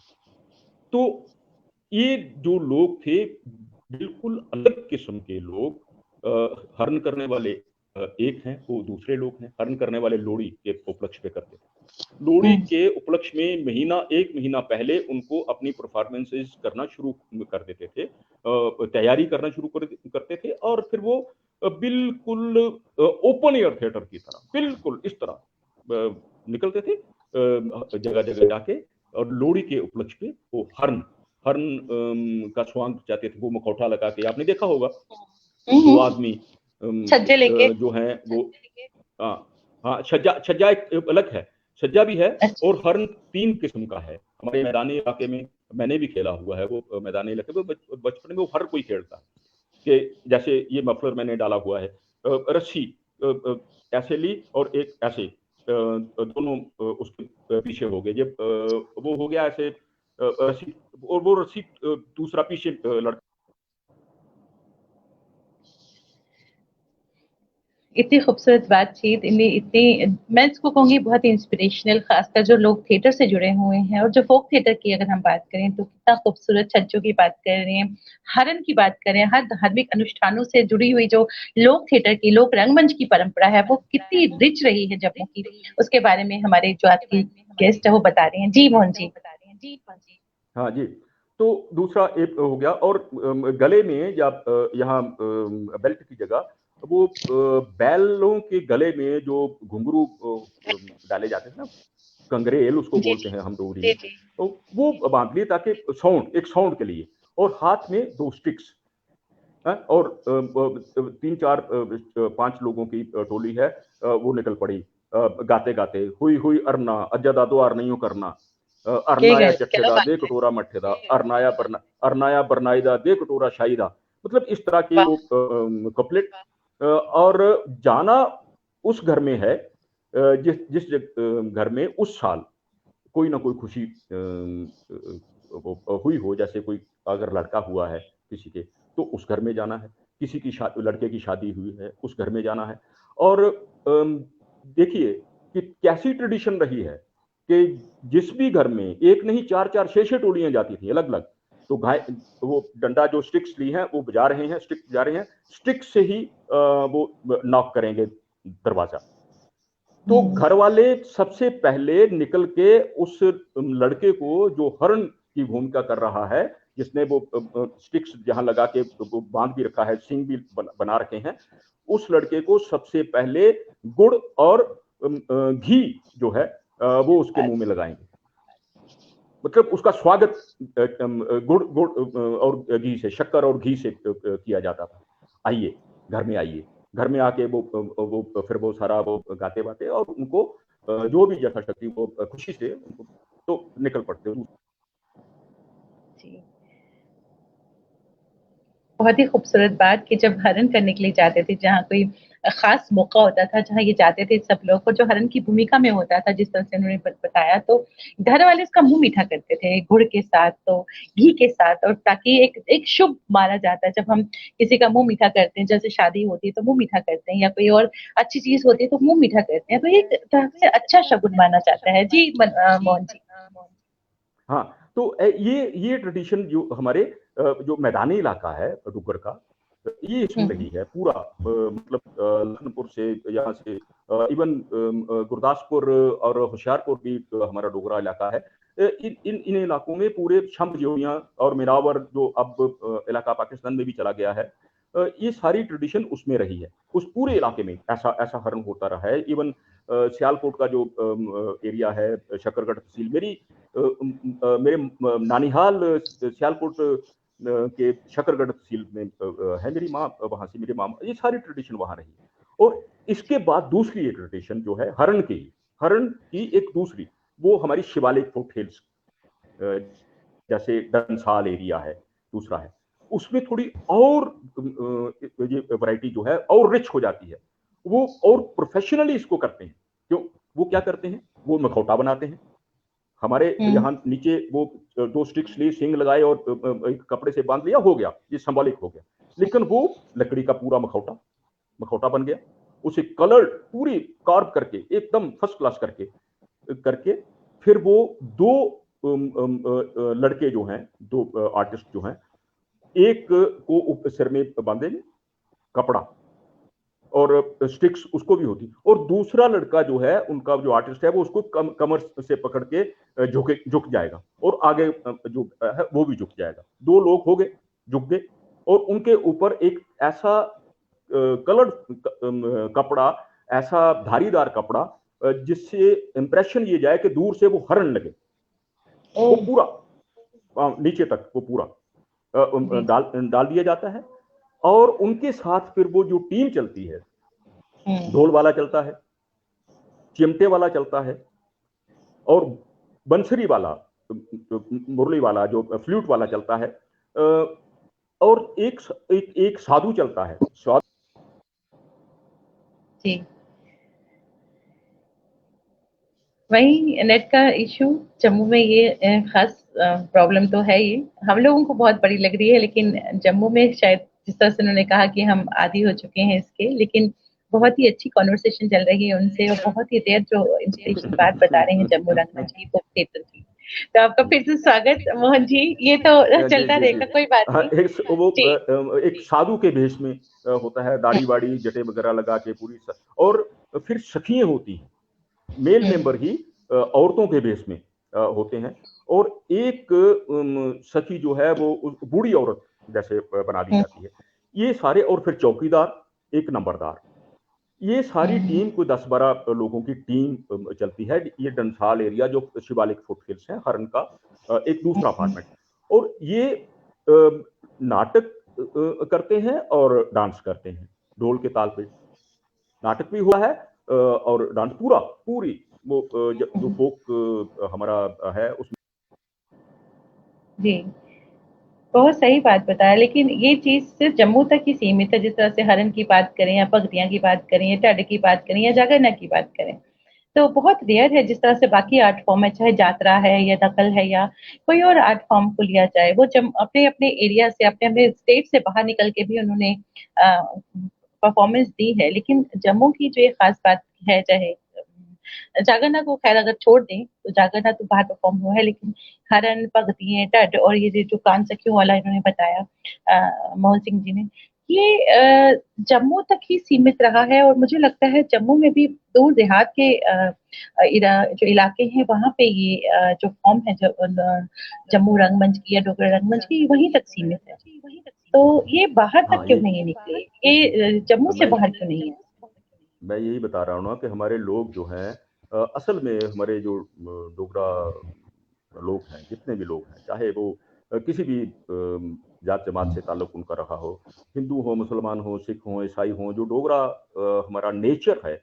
तो ये जो लोग थे बिल्कुल अलग किस्म के लोग, हरण करने वाले एक हैं, वो दूसरे लोग हैं। हरण करने वाले लोहड़ी के उपलक्ष्य पे करते थे, लोहड़ी के उपलक्ष्य में एक महीना पहले उनको अपनी परफॉर्मेंसेस करना शुरू कर देते थे, तैयारी करना शुरू करते थे, और फिर वो बिल्कुल ओपन एयर थिएटर की तरह बिल्कुल इस तरह निकलते थे जगह जगह जाके, और लोहड़ी के उपलक्ष्य पे वो हरण का स्वांग जाते थे, वो मुखौटा लगा के, आपने देखा होगा दो आदमी छज्जे लेके जो है वो, हाँ छज्जा एक अलग है, छज्जा भी है, और हरण 3 किस्म का है। हमारे मैदानी इलाके में मैंने भी खेला हुआ है, वो मैदानी इलाके में बचपन में वो हर कोई खेलता है, कि जैसे ये मफलर मैंने डाला हुआ है, रस्सी ऐसे ली और एक ऐसे, दोनों उसके पीछे हो गए, जब वो हो गया ऐसे रस्सी, और वो रस्सी दूसरा पीछे लड़का। इतनी खूबसूरत बातचीत, इतनी मैं इसको कहूंगी बहुत इंस्पिरेशनल, खासकर जो लोग थिएटर से जुड़े हुए हैं, और जो फोक थिएटर की अगर हम बात करें तो कितना खूबसूरत, छज्जों की बात कर रहे हैं, हरण की बात करें, हर धार्मिक अनुष्ठानों से जुड़ी हुई जो लोक थिएटर की, लोक रंगमंच की परंपरा है, वो कितनी रिच रही है जम्मू की, उसके बारे में हमारे जो आपकी गेस्ट है वो बता रहे हैं। जी मोहन जी। हाँ जी, तो दूसरा एक हो गया, और गले में या यहाँ बेल्ट की जगह वो बैलों के गले में जो घुंघरू डाले जाते थे ना, कंगरेल उसको बोलते हैं हम डोगरी में, तो वो बांध लिए ताकि एक साउंड के लिए, और हाथ में 2 स्टिक्स, और 3 4 5 लोगों की टोली है, वो निकल पड़ी गाते गाते, हुई हुई अरना अज्जा दादो आर नहीं करना, अरनाया चट्टे दा दे कटोरा मट्ठे दा, अरनाया बरनाई दा दे कटोरा शाही दा, मतलब इस तरह के वो कपलेट, और जाना उस घर में है जिस घर में उस साल कोई ना कोई खुशी हुई हो, जैसे कोई अगर लड़का हुआ है किसी के, तो उस घर में जाना है, किसी की लड़के की शादी हुई है उस घर में जाना है। और देखिए कि कैसी ट्रेडिशन रही है कि जिस भी घर में एक नहीं 4 4 6 6 टोलियां जाती थी अलग अलग, तो वो डंडा जो स्टिक्स ली हैं वो बजा रहे हैं, स्टिक बजा रहे हैं, स्टिक से ही वो नॉक करेंगे दरवाजा, तो घर वाले सबसे पहले निकल के उस लड़के को जो हरण की भूमिका कर रहा है, जिसने वो स्टिक्स जहां लगा के वो बांध भी रखा है, सिंग भी बना रखे हैं, उस लड़के को सबसे पहले गुड़ और घी जो है वो उसके मुंह में लगाएंगे, मतलब उसका स्वागत गुड़ गुड़ और घी से, शक्कर और घी से किया जाता था। आइए, घर में आइए। घर में आके वो फिर वो सारा वो गाते वाते और उनको जो भी यथाशक्ति वो खुशी से तो निकल पड़ते। जी। बहुत ही खूबसूरत बात कि जब हरण करने के लिए जाते थे, जहाँ कोई खास मौका होता था, जहाँ ये जाते थे सब लोग, और जो हरण की भूमिका में होता था, जिस तरह से उन्होंने बताया, तो घर वाले उसका मुंह मीठा करते थे गुड़ के साथ, तो घी के साथ, और ताकि एक शुभ माना जाता है जब हम किसी का मुंह मीठा करते हैं। जैसे शादी होती है तो मुंह मीठा करते हैं, या कोई और अच्छी चीज होती है तो मुंह मीठा करते हैं, तो एक तरह से अच्छा शगुन माना जाता है। जी मोहन जी। हाँ, तो ये ट्रेडिशन जो हमारे जो मैदानी इलाका है डुग्गर का, ये इसमें रही है पूरा। मतलब लखनपुर से, यहाँ से इवन गुरदासपुर और होशियारपुर भी हमारा डोगरा इलाका है। इन इलाकों में पूरे शंभ जोड़ियाँ और मिरावर जो अब इलाका पाकिस्तान में भी चला गया है, ये सारी ट्रेडिशन उसमें रही है। उस पूरे इलाके में ऐसा हरण होता रहा है। इवन सियालकोट का जो एरिया है, शकरगढ़ तहसील, मेरे नानिहाल सियालकोट के शकरगढ़ तहसील में है मेरी माँ, वहां से मेरे मामा, ये सारी ट्रेडिशन वहां रही है। और इसके बाद दूसरी ट्रेडिशन जो है हरण की एक दूसरी, वो हमारी शिवालिक फुट हिल्स, जैसे डंसाल एरिया है, दूसरा है, उसमें थोड़ी और ये वैरायटी जो है और रिच हो जाती है। वो और प्रोफेशनली इसको करते हैं। क्यों? वो क्या करते हैं? वो मखौटा बनाते हैं। हमारे यहाँ नीचे वो 2 स्टिक्स ली, सिंग लगाए और एक कपड़े से बांध लिया, हो गया, ये सिंबॉलिक हो गया। लेकिन वो लकड़ी का पूरा मखौटा बन गया। उसे कलर पूरी कार्व करके एकदम फर्स्ट क्लास करके करके फिर वो 2 लड़के जो हैं, 2 आर्टिस्ट जो हैं, एक को सिर में बांधेंगे कपड़ा और स्टिक्स उसको भी होती, और दूसरा लड़का जो है, उनका जो आर्टिस्ट है, वो उसको कमर से पकड़ के झुक जाएगा, और आगे जो है वो भी झुक जाएगा। 2 लोग हो गए, झुक गए, और उनके ऊपर एक ऐसा कलर्ड कपड़ा, ऐसा धारीदार कपड़ा, जिससे इंप्रेशन ये जाए कि दूर से वो हरण लगे। वो पूरा नीचे तक वो पूरा डाल दिया जाता है। और उनके साथ फिर वो जो टीम चलती है, ढोल वाला चलता है, चिमटे वाला चलता है, और बंसरी वाला, मुरली वाला, जो फ्लूट वाला चलता है, और एक साधु चलता है। जी, वही नेट का इशू जम्मू में, ये खास प्रॉब्लम तो है। ये हम लोगों को बहुत बड़ी लग रही है, लेकिन जम्मू में शायद, जिस तरह से उन्होंने कहा कि हम आदी हो चुके हैं इसके, लेकिन बहुत ही अच्छी कॉन्वर्सेशन चल रही है उनसे, और बहुत ही देर जो इंस्पिरेशनल बात बता रहे हैं जम्मू रंगमंच की थिएटर की। तो आपका फिर से स्वागत मोहन जी। ये तो चलता रहेगा, कोई बात नहीं। एक साधु के भेष में होता है, दाढ़ी वाड़ी जटे वगैरह लगा के पूरी, और फिर सखियां होती हैं, मेल मेंबर ही औरतों के भेष में होते हैं, और एक सखी जो है वो बूढ़ी औरत जैसे बना दी जाती है। ये सारे, और फिर चौकीदार, एक नंबरदार, ये सारी टीम कोई 10-12 लोगों की टीम चलती है। ये डंसाल एरिया जो शिवालिक फुट हिल्स है, हरण का एक दूसरा अपार्टमेंट, और ये नाटक करते हैं और डांस करते हैं ढोल के ताल पे। नाटक भी हुआ है और डांस पूरी वो जो फोक हमारा है उसमें। जी, बहुत सही बात बताया, लेकिन ये चीज सिर्फ जम्मू तक ही सीमित है। जिस तरह से हरण की बात करें, या पगड़ियां की बात करें, या ढाड की बात करें, या जागरना की बात करें, तो बहुत रेयर है। जिस तरह से बाकी आर्ट फॉर्म है, चाहे जात्रा है या दखल है या कोई और आर्ट फॉर्म को लिया जाए, वो जब अपने अपने एरिया से, अपने अपने स्टेट से बाहर निकल के भी उन्होंने परफॉर्मेंस दी है। लेकिन जम्मू की जो ये खास बात है, चाहे जागरना को खैर अगर छोड़ दें, तो जागरना तो बाहर परफॉर्म हुआ है, लेकिन हरण, पगड़ियां, ढड, और ये जो कान सखियों वाला इन्होंने बताया मोहन सिंह जी ने, ये जम्मू तक ही सीमित रहा है। और मुझे लगता है जम्मू में भी दूर देहात के जो इलाके हैं, वहां पे ये जो फॉर्म है, जो जम्मू रंगमंच की या डोगरा रंगमंच की, वहीं तक सीमित है। तो ये बाहर तक हाँ, क्यों नहीं निकले? ये जम्मू से बाहर क्यों नहीं है? मैं यही बता रहा हूँ ना कि हमारे लोग जो हैं, असल में हमारे जो डोगरा लोग हैं, जितने भी लोग हैं, चाहे वो किसी भी जात जमात से ताल्लुक उनका रहा हो, हिंदू हो, मुसलमान हो, सिख हो, ईसाई हो, जो डोगरा हमारा नेचर है,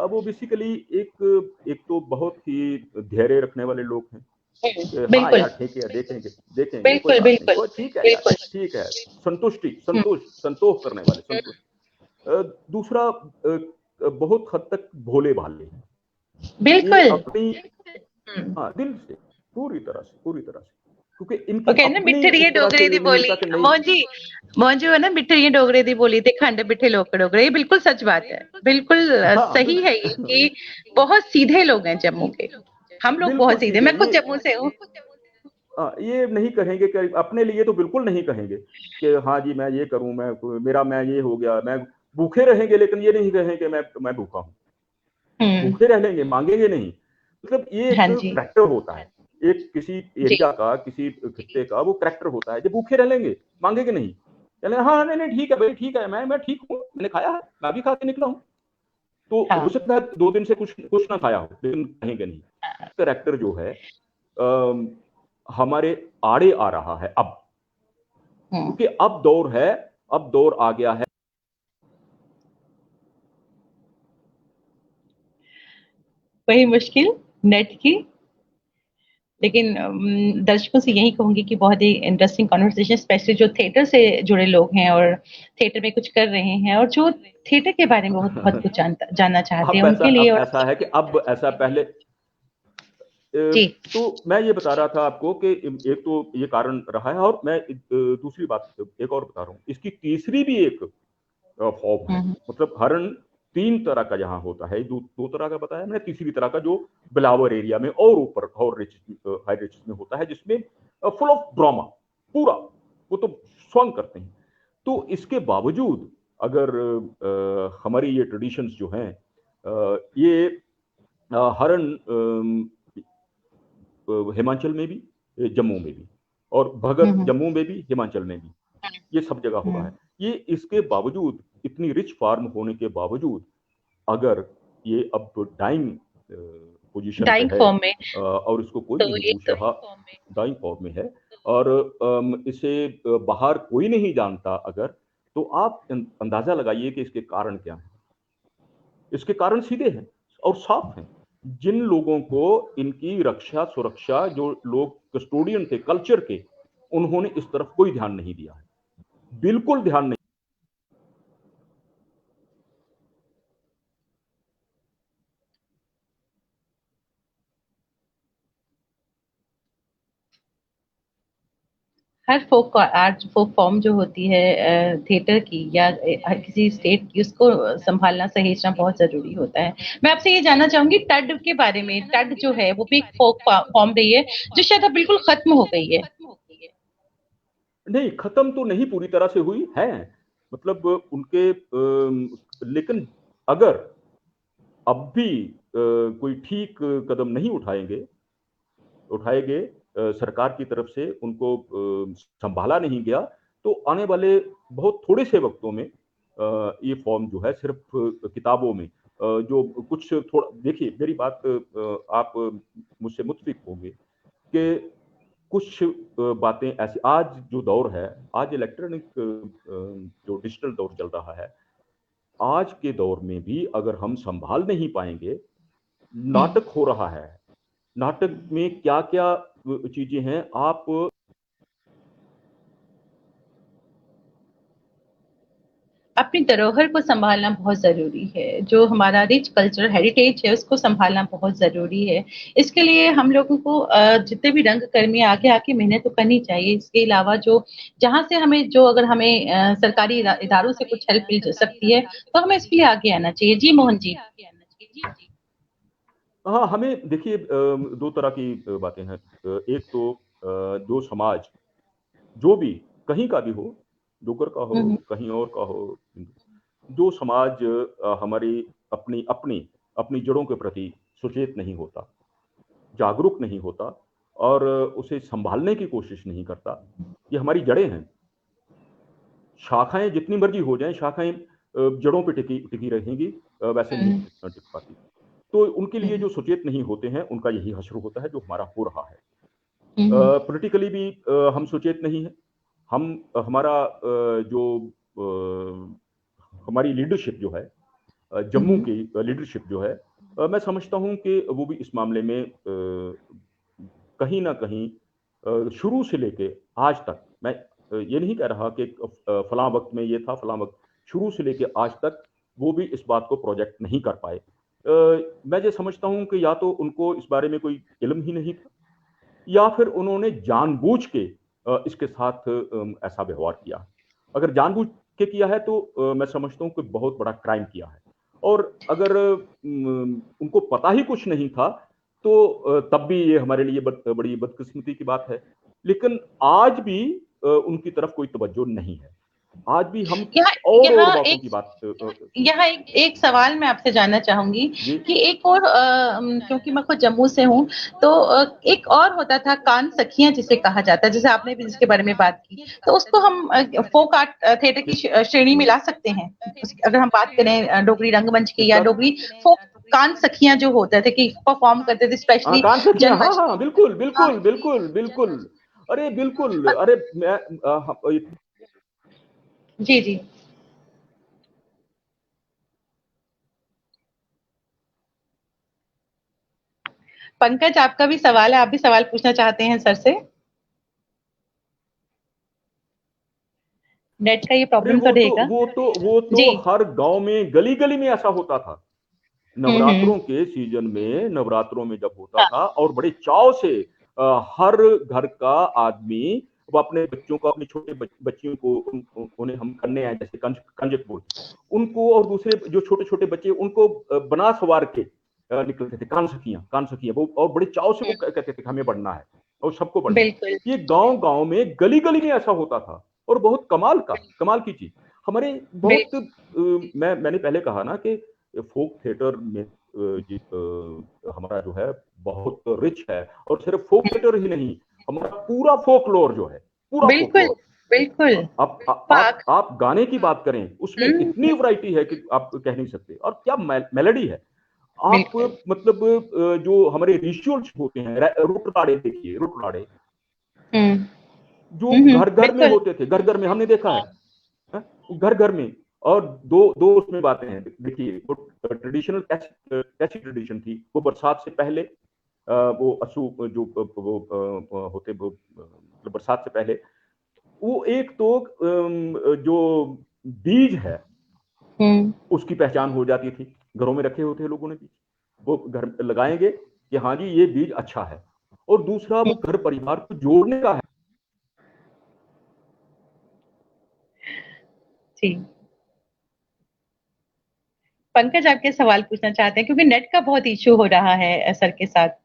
वो बेसिकली एक तो बहुत ही धैर्य रखने वाले लोग हैं कि हाँ बिल्कुल यार ठीक है, देखेंगे देखेंगे, कोई बिल्कुल बात नहीं, बिल्कुल कोई ठीक है यार, बिल्कुल। ठीक है। संतुष्टि, हम्म, संतोष करने वाले, संतोष। दूसरा, बहुत हद तक भोले भाले हैं। ये बिल्कुल। अपनी, हम्म। हाँ, दिल से, पूरी तरह से, क्योंकि वो इनकी कहते ना अपनी मिठड़िए उस तरह डोगरे दी से नहीं बोली होता कि नहीं। मौजी मौजी है ना, मिठड़िए डोगरे दी बोली थे खंड बिठे लोक डोगरे। ये बिल्कुल सच बात है, बिल्कुल हाँ, सही है ये कि बहुत सीधे लोग हैं जम्मू के। हम लोग बिल्कुल बहुत सीधे, सीधे। मैं खुद जम्मू से हूँ। ये नहीं कहेंगे कि अपने लिए तो बिल्कुल नहीं कहेंगे कि हाँ जी मैं ये करूं, मैं ये हो गया, मैं भूखे रहेंगे, लेकिन ये नहीं कहेंगे मैं भूखा हूं। हम्म। भूखे रह लेंगे, मांगेंगे नहीं। मतलब ये एक हाँ जी करैक्टर होता है, एक किसी जी एरिया का, किसी खित्ते का वो करैक्टर होता है। जब भूखे रह लेंगे, मांगेंगे नहीं, चले हाँ नहीं नहीं ठीक है भाई, ठीक है, मैं ठीक हूँ, मैंने खाया है, मैं भी खा के निकला हूँ। तो हो हाँ। सकता है 2 दिन से कुछ ना खाया हो, लेकिन कहेंगे नहीं। करैक्टर जो है अम, हमारे आड़े आ रहा है अब, हम्म। क्योंकि अब दौर है, अब दौर आ गया है। वही मुश्किल नेट की। लेकिन दर्शकों से यही कहूंगी कि बहुत ही इंटरेस्टिंग कॉन्वर्सेशन, स्पेशली जो थिएटर से जुड़े लोग हैं और थिएटर में कुछ कर रहे हैं और जो थिएटर के बारे में बहुत बहुत कुछ जानना चाहते हैं, उनके लिए। अब और ऐसा है कि अब ऐसा पहले जी तो मैं ये बता रहा था आपको कि एक तो ये कारण रहा है, और मैं दूसरी बात एक और बता रहा हूँ, इसकी तीसरी भी एक फॉर्म है। हम्म मतलब हरण 3 तरह का यहाँ होता है, दो तरह का बताया मैंने, तीसरी तरह का जो बिलावर एरिया में और ऊपर और हाई रिच में होता है, जिसमें फुल ऑफ ड्रामा, पूरा वो तो स्वंग करते हैं। तो इसके बावजूद अगर हमारी ये ट्रेडिशंस जो हैं, ये हरण हिमाचल में भी, जम्मू में भी, और भगत हम्म जम्मू में भी, हिमाचल में भी, ये सब जगह हो रहा हम्म है। ये इसके बावजूद, इतनी रिच फार्म होने के बावजूद, अगर ये अब डाइंग पोजीशन पे डाइंग है, फॉर्म में। और इसको कोई तो नहीं ये पूछ रहा, डाइंग फॉर्म में है, और इसे बाहर कोई नहीं जानता अगर, तो आप अंदाजा लगाइए कि इसके कारण क्या है। इसके कारण सीधे हैं और साफ हैं। जिन लोगों को इनकी रक्षा सुरक्षा, जो लोग कस्टोडियन थे कल्चर के, उन्होंने इस तरफ कोई ध्यान नहीं दिया है, बिल्कुल ध्यान नहीं। हर फोक आर्ट, फोक फॉर्म जो होती है थिएटर की या हर किसी स्टेट की, उसको संभालना सहेजना बहुत जरूरी होता है। मैं आपसे ये जानना चाहूंगी टड के बारे में। टड जो है वो भी एक फोक फॉर्म रही है जो शायद अब बिल्कुल खत्म हो गई है। नहीं, खत्म तो नहीं पूरी तरह से हुई है, मतलब उनके लेकिन अगर अब भी कोई ठीक कदम नहीं उठाए गए सरकार की तरफ से, उनको संभाला नहीं गया, तो आने वाले बहुत थोड़े से वक्तों में ये फॉर्म जो है सिर्फ किताबों में, जो कुछ थोड़ा, देखिए मेरी बात, आप मुझसे मुत्फिक होंगे कि कुछ बातें ऐसी, आज जो दौर है, आज इलेक्ट्रॉनिक जो डिजिटल दौर चल रहा है, आज के दौर में भी अगर हम संभाल नहीं पाएंगे, हम्म। नाटक हो रहा है, नाटक में क्या क्या चीजें हैं, आप अपनी धरोहर को संभालना बहुत जरूरी है। जो हमारा रिच कल्चरल हेरिटेज है उसको संभालना बहुत जरूरी है। इसके लिए हम लोगों को जितने भी रंगकर्मी आगे आके मेहनत तो करनी चाहिए। इसके अलावा जो जहां से हमें, जो अगर हमें सरकारी इदारों से कुछ हेल्प मिल सकती है तो हमें इसके लिए आगे आना चाहिए। जी मोहन जी। हाँ, हमें देखिए 2 तरह की बातें हैं। एक तो जो समाज, जो भी कहीं का भी हो, डोगर का हो, हम्म कहीं और का हो, जो समाज हमारी अपनी अपनी अपनी जड़ों के प्रति सुचेत नहीं होता, जागरूक नहीं होता, और उसे संभालने की कोशिश नहीं करता, ये हमारी जड़ें हैं। शाखाएं जितनी मर्जी हो जाएं, शाखाएं जड़ों पे टिकी टिकी रहेंगी, वैसे नहीं हम्म टिक पाती। तो उनके लिए हम्म जो सचेत नहीं होते हैं, उनका यही हश्र होता है जो हमारा हो रहा है। पॉलिटिकली भी हम सचेत नहीं है। हम हमारा जो हमारी लीडरशिप जो है, जम्मू की लीडरशिप जो है, मैं समझता हूं कि वो भी इस मामले में कहीं ना कहीं शुरू से लेके आज तक, मैं ये नहीं कह रहा कि फलां वक्त में ये था, फलां वक्त, शुरू से लेके आज तक वो भी इस बात को प्रोजेक्ट नहीं कर पाए। मैं ये समझता हूं कि या तो उनको इस बारे में कोई इल्म ही नहीं था, या फिर उन्होंने जानबूझ के इसके साथ ऐसा व्यवहार किया। अगर जानबूझ के किया है तो मैं समझता हूँ कि बहुत बड़ा क्राइम किया है। और अगर उनको पता ही कुछ नहीं था तो तब भी ये हमारे लिए बड़ी बदकिस्मती की बात है। लेकिन आज भी उनकी तरफ कोई तवज्जो नहीं है। आज भी हम यहाँ और यहाँ बातों एक की बात यहाँ एक सवाल मैं आपसे जानना चाहूंगी जी कि एक और क्योंकि मैं खुद जम्मू से हूँ, तो एक और होता था कान सखियां जिसे कहा जाता है, जैसे आपने भी जिसके बारे में बात की, तो उसको हम फोक आर्ट थिएटर की श्रेणी में ला सकते हैं। अगर हम बात करें डोगरी रंगमंच की या किसका? डोगरी फोक, कान सखियां जो होते थे कि परफॉर्म करते थे हाँ, स्पेशली कान सखियां, हाँ हाँ, जन्माष्टमी। बिल्कुल हाँ, बिल्कुल बिल्कुल बिल्कुल। अरे बिल्कुल, अरे मैं जी जी। पंकज, आपका भी सवाल है, आप भी सवाल पूछना चाहते हैं सर से? नेट का ये अरे प्रॉब्लम तो रहेगा। वो तो जी। हर गांव में, गली गली में ऐसा होता था। हम्म। नवरात्रों के सीजन में, नवरात्रों में जब होता हाँ। था, और बड़े चाव से हर घर का आदमी वो अपने बच्चों को, अपने छोटे बच्चियों को, उन्हें हम कन्या हैं जैसे कंजक बोलते, उनको, और दूसरे जो छोटे छोटे बच्चे, उनको बना सवार के निकलते थे, कान सखियां वो, और बड़े चाव से वो कहते थे कि हमें बढ़ना है और सबको बढ़ना है। बिल्कुल। ये गांव गांव में, गली गली में ऐसा होता था। और बहुत कमाल की चीज हमारे, बहुत बिल्कुल। मैंने पहले कहा ना कि फोक थिएटर में हमारा जो है बहुत रिच है। और सिर्फ फोक थिएटर ही नहीं, हमारा पूरा फोकलोर जो है, पूरा बिल्कुल। फोकलोर। बिल्कुल। पाक। आप गाने की बात करें, उसमें इतनी हम्म। वैरायटी है कि आप कह नहीं सकते। और क्या मेलोडी है। आप बिल्कुल। मतलब जो हमारे रिचुअल्स होते हैं, रुट लाड़े देखिए, रुट लाड़े हम्म। जो घर घर में बिल्कुल। होते थे, घर घर में हमने देखा है, घर घर में। और दो दो उसमें बातें हैं, देखिए वो ट्रेडिशनल कैसी कैसी ट्रेडिशन थी, वो बरसात से पहले वो असू जो वो होते वो मतलब बरसात से पहले, वो एक तो जो बीज है हम्म। उसकी पहचान हो जाती थी, घरों में रखे होते हैं लोगों ने बीज, वो घर लगाएंगे कि हाँ जी ये बीज अच्छा है। और दूसरा वो घर परिवार को जोड़ने का है। जी। पंकज, आपके सवाल पूछना चाहते हैं क्योंकि नेट का बहुत इशू हो रहा है सर के साथ।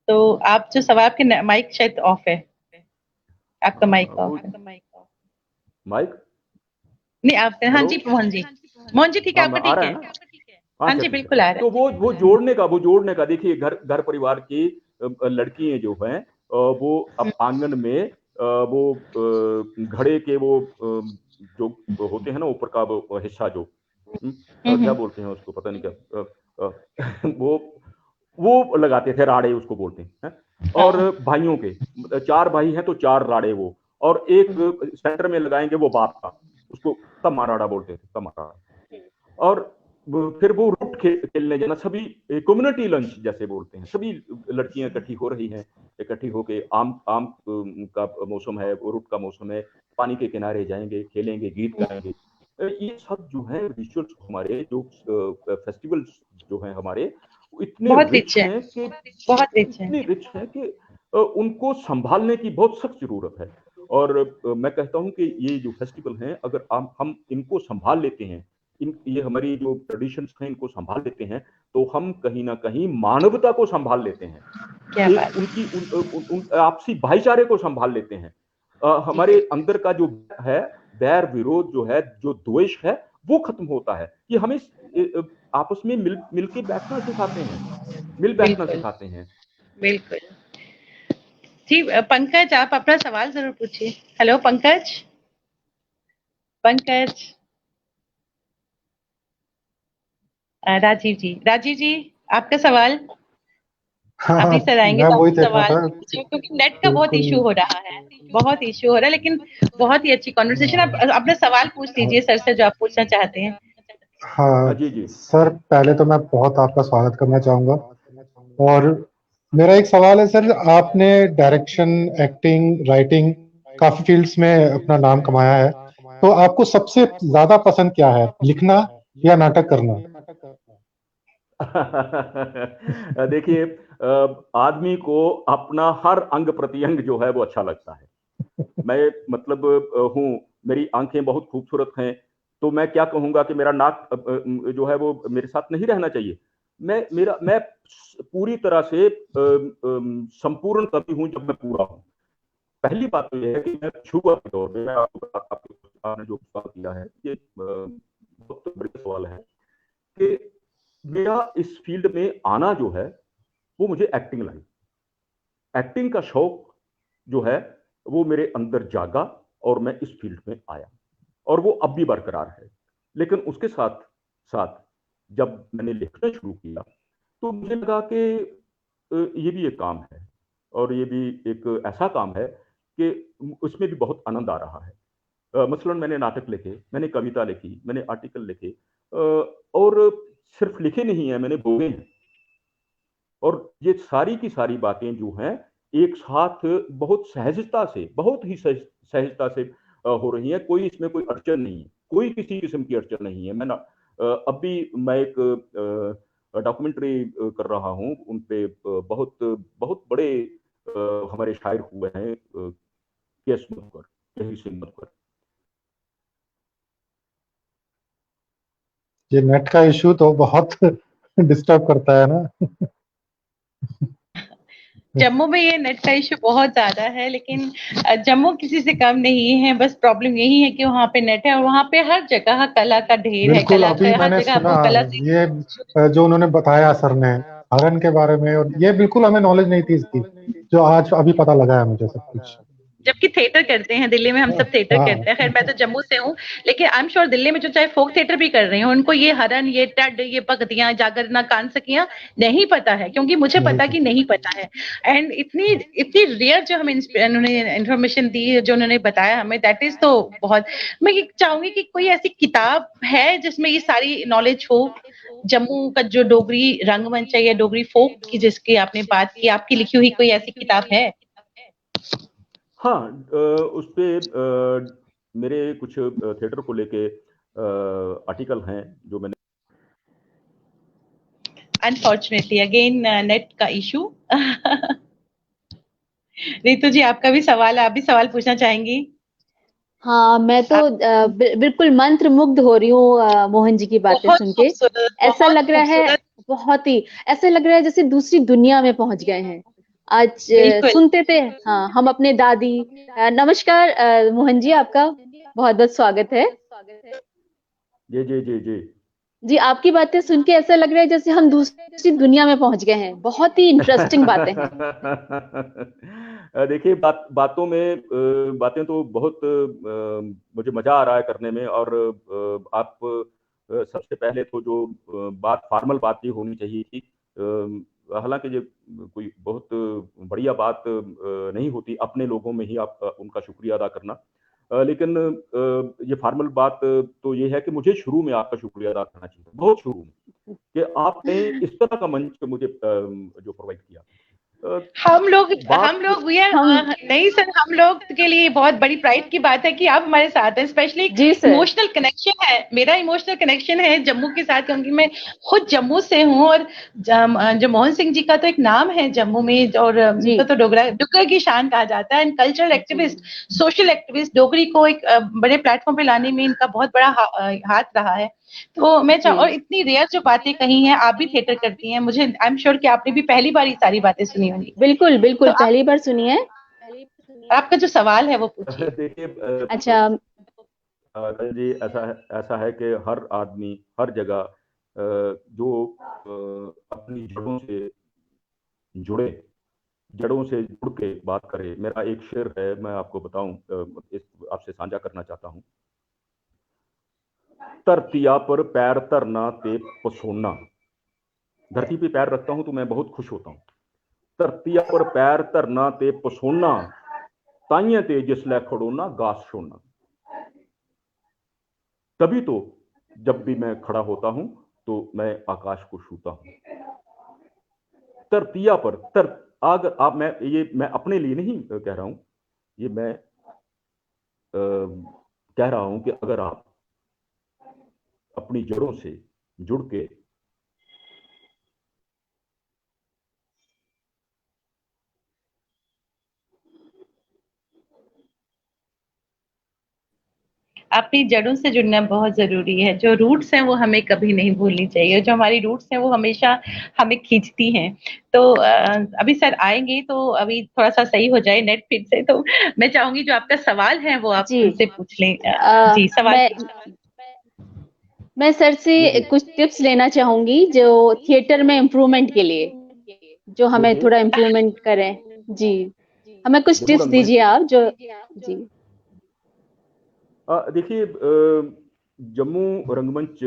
तो आप जो सवाल, आपके माइक शायद ऑफ है, आपका माइक वो ऑफ है। माइक, नहीं, आप, हाँ हेलो, जी मोहन जी। मोहन जी ठीक है, हाँ आपका आ ठीक रहा है? है ना? हाँ अच्छा जी ठीक है। बिल्कुल आ रहा तो है। वो जोड़ने का देखिए, घर घर परिवार की लड़कियां जो हैं, वो अब आंगन में वो घड़े के वो जो होते हैं ना, ऊपर का वो हिस्सा जो क्या हम्म। बोलते हैं उसको, पता नहीं क्या वो लगाते थे, राड़े उसको बोलते हैं। और हाँ। भाइयों के 4 भाई हैं तो 4 राड़े वो, और एक सेंटर में लगाएंगे वो बाप का, उसको तमा राड़ा बोलते थे, तमा राड़ा। और फिर वो रूट खेलने जाना, सभी कम्युनिटी लंच जैसे बोलते हैं, सभी लड़कियां इकट्ठी हो रही हैं, इकट्ठी होके, आम आम का मौसम है, रूट का मौसम है, पानी के किनारे जाएंगे, खेलेंगे, गीत गाएंगे। ये सब जो है रिचुअल्स हमारे, जो फेस्टिवल्स जो हैं हमारे, वो इतने बहुत रिच रिच है। हैं कि, बहुत रिच है। इतनी रिच है कि उनको संभालने की बहुत सख्त जरूरत है। और मैं कहता हूं कि ये जो फेस्टिवल हैं, अगर हम इनको संभाल लेते हैं, ये हमारी जो ट्रेडिशंस हैं इनको संभाल लेते हैं, तो हम कहीं ना कहीं मानवता को संभाल लेते हैं, क्या एक बात उनकी उन आपसी भाईचारे को संभाल लेते हैं। है। हमारे अंदर का जो है बैर विरोध जो है, जो द्वेष है, वो खत्म होता है। ये हमें आपस में मिल के बैठना सिखाते हैं, मिल बैठना बिल्कुल। सिखाते हैं। बिल्कुल। जी पंकज, आप अपना सवाल जरूर पूछिए। हेलो पंकज। पंकज। राजीव जी, राजीव जी, आपका सवाल। हाँ, अभी सर आएंगे मैं तो वही आपसे देख रहा सवाल था। पूछिए, क्योंकि नेट का बहुत बिल्कुल। इशू हो रहा है, बहुत इशू हो रहा है, लेकिन बहुत ही अच्छी कॉन्वर्सेशन। आप अपना सवाल पूछ लीजिए सर से जो आप पूछना चाहते हैं। हाँ जी जी। सर, पहले तो मैं बहुत आपका स्वागत करना चाहूँगा और मेरा एक सवाल है सर, आपने डायरेक्शन, एक्टिंग, राइटिंग काफ़ी फ़ील्ड्स में अपना नाम कमाया है, तो आपको सबसे ज़्यादा पसंद क्या है, लिखना या नाटक करना? देखिए, आदमी को अपना हर अंग प्रत्यंग जो है वो अच्छा लगता है। मैं मतलब हूँ, मेरी आंखें बहुत खूबसूरत हैं, तो मैं क्या कहूँगा कि मेरा नाक जो है वो मेरे साथ नहीं रहना चाहिए। मैं पूरी तरह से संपूर्ण तभी हूँ जब मैं पूरा हूँ। पहली बात तो ये है कि मैं शुरुआत के दौर में आपने जो सवाल किया है, ये बहुत बढ़िया सवाल है कि मेरा इस फील्ड में आना जो है, वो मुझे एक्टिंग लाई। एक्टिंग का शौक जो है, वो मेरे अंदर जागा और मैं इस फील्ड में आया और वो अब भी बरकरार है। लेकिन उसके साथ साथ जब मैंने लिखना शुरू किया, तो मुझे लगा कि ये भी एक काम है और ये भी एक ऐसा काम है कि उसमें भी बहुत आनंद आ रहा है। मसलन मैंने नाटक लिखे, मैंने कविता लिखी, मैंने आर्टिकल लिखे, और सिर्फ लिखे नहीं हैं, मैंने बोले हैं। और ये सारी की सारी बातें जो हैं, एक साथ बहुत सहजता से, बहुत ही सहजता से हो रही हैं। कोई इसमें कोई अड़चन नहीं है, कोई किसी किस्म की अड़चन नहीं है। अभी मैं एक डॉक्यूमेंट्री कर रहा हूँ, उन पे बहुत बहुत बड़े हमारे शायर हुए हैं, केएस मधुकर, कहीं से मधुकर। ये नेट का इश्यू तो बहुत डिस्टर्ब करता है ना। जम्मू में ये नेट का इशू बहुत ज्यादा है, लेकिन जम्मू किसी से कम नहीं है। बस प्रॉब्लम यही है कि वहाँ पे नेट है और वहाँ पे हर जगह कला का ढेर है, बिल्कुल, कला अभी का हर मैंने जगह सुना आपको कला से। ये जो उन्होंने बताया सर ने हरण के बारे में, और ये बिल्कुल हमें नॉलेज नहीं थी इसकी, जो आज अभी पता लगा है मुझे सब कुछ। जबकि थिएटर करते हैं दिल्ली में, हम सब थिएटर हाँ, करते हैं। खैर मैं तो जम्मू से हूँ, लेकिन आई एम श्योर दिल्ली में जो चाहे फोक थिएटर भी कर रहे हैं, उनको ये हरन, ये टड, ये पगतियां, जागरना, कान सकियां नहीं पता है, क्योंकि मुझे नहीं पता कि पता। नहीं पता है। एंड इतनी इतनी रेयर जो हमें उन्होंने इन्फॉर्मेशन दी, जो उन्होंने बताया हमें, दैट इज तो बहुत। मैं ये चाहूंगी कि कोई ऐसी किताब है जिसमें ये सारी नॉलेज हो। जम्मू का जो डोगरी रंगमंच है या डोगरी फोक की जिसकी आपने बात की, आपकी लिखी हुई कोई ऐसी किताब है? हाँ, उस पे मेरे कुछ थिएटर को लेके आर्टिकल हैं जो मैंने। अनफॉर्चुनेटली अगेन नेट का इशू। रितु जी, आपका भी सवाल है, आप भी सवाल पूछना चाहेंगी? हाँ, मैं तो आप बिल्कुल मंत्रमुग्ध हो रही हूँ मोहन जी की बातें बहुत सुन के। खूबसूरत, ऐसा बहुत लग रहा है, खूबसूरत। बहुत ही ऐसा लग रहा है जैसे दूसरी दुनिया में पहुंच गए हैं। आज बिल्कुल। सुनते थे, हाँ, हम अपने दादी। नमस्कार मोहन जी, आपका बहुत बहुत स्वागत है। जी जी जी जी। जी, आपकी बातें सुन के ऐसा लग रहा है जैसे हम दूसरी दुनिया में पहुंच गए हैं। बहुत ही इंटरेस्टिंग बातें हैं। देखिए, बातों में बातें तो बहुत मुझे मजा आ रहा है करने में। और आप सबसे पहले तो जो बात फॉर्मल बात ये होनी चाहिए कि हालांकि ये कोई बहुत बढ़िया बात नहीं होती अपने लोगों में ही आप उनका शुक्रिया अदा करना। लेकिन ये फॉर्मल बात तो ये है कि मुझे शुरू में आपका शुक्रिया अदा करना चाहिए, बहुत शुरू में, कि आपने इस तरह का मंच मुझे जो प्रोवाइड किया। अ, हम बात लोग वी आर हम नहीं सर, हम लोग के लिए बहुत बड़ी प्राइड की बात है कि आप हमारे साथ हैं। स्पेशली जी सर। इमोशनल कनेक्शन है, मेरा इमोशनल कनेक्शन है जम्मू के साथ, क्योंकि मैं खुद जम्मू से हूँ। और जो मोहन सिंह जी का तो एक नाम है जम्मू में, और जी उनको तो डोगरा डुग्गर की शान कहा जाता है। एंड कल्चरल जी एक्टिविस्ट, सोशल एक्टिविस्ट, डोगरी को एक बड़े प्लेटफॉर्म पे लाने में इनका बहुत बड़ा हाथ रहा है। तो मैं जी। और इतनी रेयर जो बातें कही हैं, आप भी थिएटर करती हैं, मुझे आई एम श्योर कि आपने भी पहली बार ये सारी बातें सुनी होंगी। बिल्कुल तो बिल्कुल, आप, पहली बार सुनी है। आपका जो सवाल है वो पूछिए। देखिए, अच्छा। रंजन जी, ऐसा है कि हर आदमी हर जगह जो अपनी जड़ों से जुड़े, जड़ों से जुड़ के बात करे। मेरा एक शेर है, मैं आपको बताऊं, आपसे साझा करना चाहता हूं। धरतिया पर पैर धरना ते पसोना। धरती पे पैर रखता हूं तो मैं बहुत खुश होता हूं। धरतिया पर पैर धरना ते पसोना, ताइयां ते जिसलै खड़ोना गास छोड़ना। तभी तो जब भी मैं खड़ा होता हूं तो मैं आकाश को छूता हूं। धरतिया पर अगर आप, मैं अपने लिए नहीं कह रहा हूं, ये मैं कह रहा हूं कि अगर आप अपनी जड़ों से जुड़ के अपनी जड़ों से जुड़ना बहुत जरूरी है। जो रूट्स हैं वो हमें कभी नहीं भूलनी चाहिए, जो हमारी रूट्स हैं वो हमेशा हमें खींचती हैं। तो अभी सर आएंगे तो अभी थोड़ा सा सही हो जाए नेट फिर से, तो मैं चाहूंगी जो आपका सवाल है वो आप जी उनसे पूछ लें। जी सवाल मैं सर से कुछ टिप्स लेना चाहूंगी जो थिएटर में इम्प्रूवमेंट के लिए, जो हमें थोड़ा इम्प्रूवमेंट करें। जी, हमें कुछ टिप्स दीजिए आप जो। जी देखिए, जम्मू रंगमंच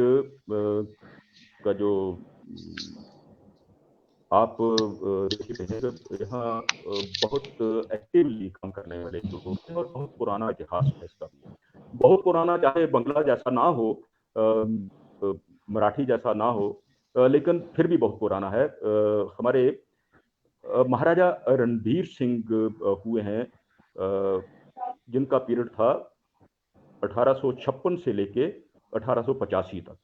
का जो आप देखते हैं कि यहाँ बहुत एक्टिवली काम करने वाले जो लोग हैं और बहुत पुराना इतिहास है इसका भी। बहुत पुराना, चाहे बंगला जैसा ना हो, मराठी जैसा ना हो, लेकिन फिर भी बहुत पुराना है। हमारे महाराजा रणधीर सिंह हुए हैं, जिनका पीरियड था 1856 से लेके 1885 तक।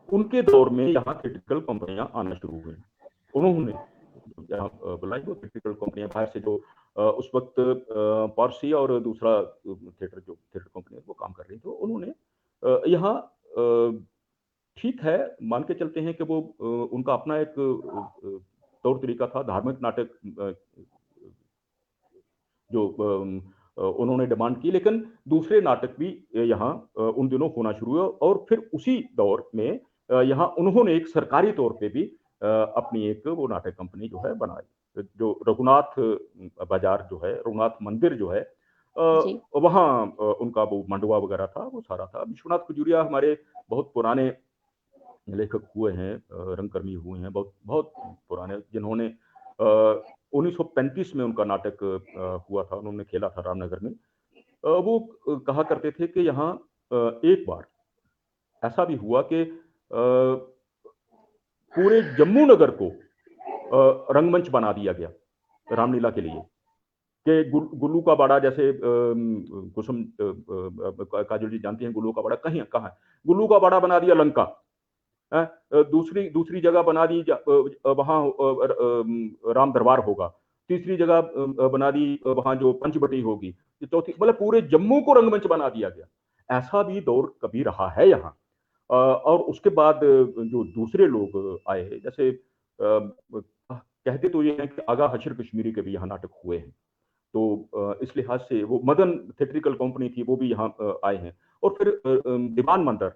उनके दौर में यहाँ थिएट्रिकल कंपनियां आना शुरू हुई। उन्होंने यहाँ बुलाई वो थिएट्रिकल कंपनियां बाहर से, जो उस वक्त पारसी और दूसरा थिएटर कंपनी वो काम कर रही थी, उन्होंने यहाँ ठीक है मान के चलते हैं कि वो उनका अपना एक तौर तरीका था। धार्मिक नाटक जो उन्होंने डिमांड की, लेकिन दूसरे नाटक भी यहाँ उन दिनों होना शुरू हुए। और फिर उसी दौर में यहाँ उन्होंने एक सरकारी तौर पे भी अपनी एक वो नाटक कंपनी जो है बनाई, जो रघुनाथ बाजार जो है, रघुनाथ मंदिर जो है, वहाँ उनका वो मंडवा वगैरह था, वो सारा था। विश्वनाथ खजूरिया हमारे बहुत पुराने लेखक हुए हैं, रंगकर्मी हुए हैं, बहुत बहुत पुराने, जिन्होंने 1935 में उनका नाटक हुआ था, उन्होंने खेला था रामनगर में। वो कहा करते थे कि यहाँ एक बार ऐसा भी हुआ कि पूरे जम्मू नगर को रंगमंच बना दिया गया रामलीला के लिए, कि गुल्लू का बाड़ा, जैसे कुसुम काजल जी जानती हैं गुल्लू का बाड़ा कहाँ है। गुल्लू का बाड़ा बना दिया लंका, दूसरी जगह बना दी वहां राम दरबार होगा, तीसरी जगह बना दी वहां जो पंचवटी होगी, चौथी, मतलब पूरे जम्मू को रंगमंच बना दिया गया। ऐसा भी दौर कभी रहा है यहाँ। और उसके बाद जो दूसरे लोग आए, जैसे कहते तो ये हैं कि आगा हशर कश्मीरी के भी यहाँ नाटक हुए हैं, तो इस लिहाज से वो मदन थिएट्रिकल कंपनी थी, वो भी यहाँ आए हैं। और फिर दीवान मंदिर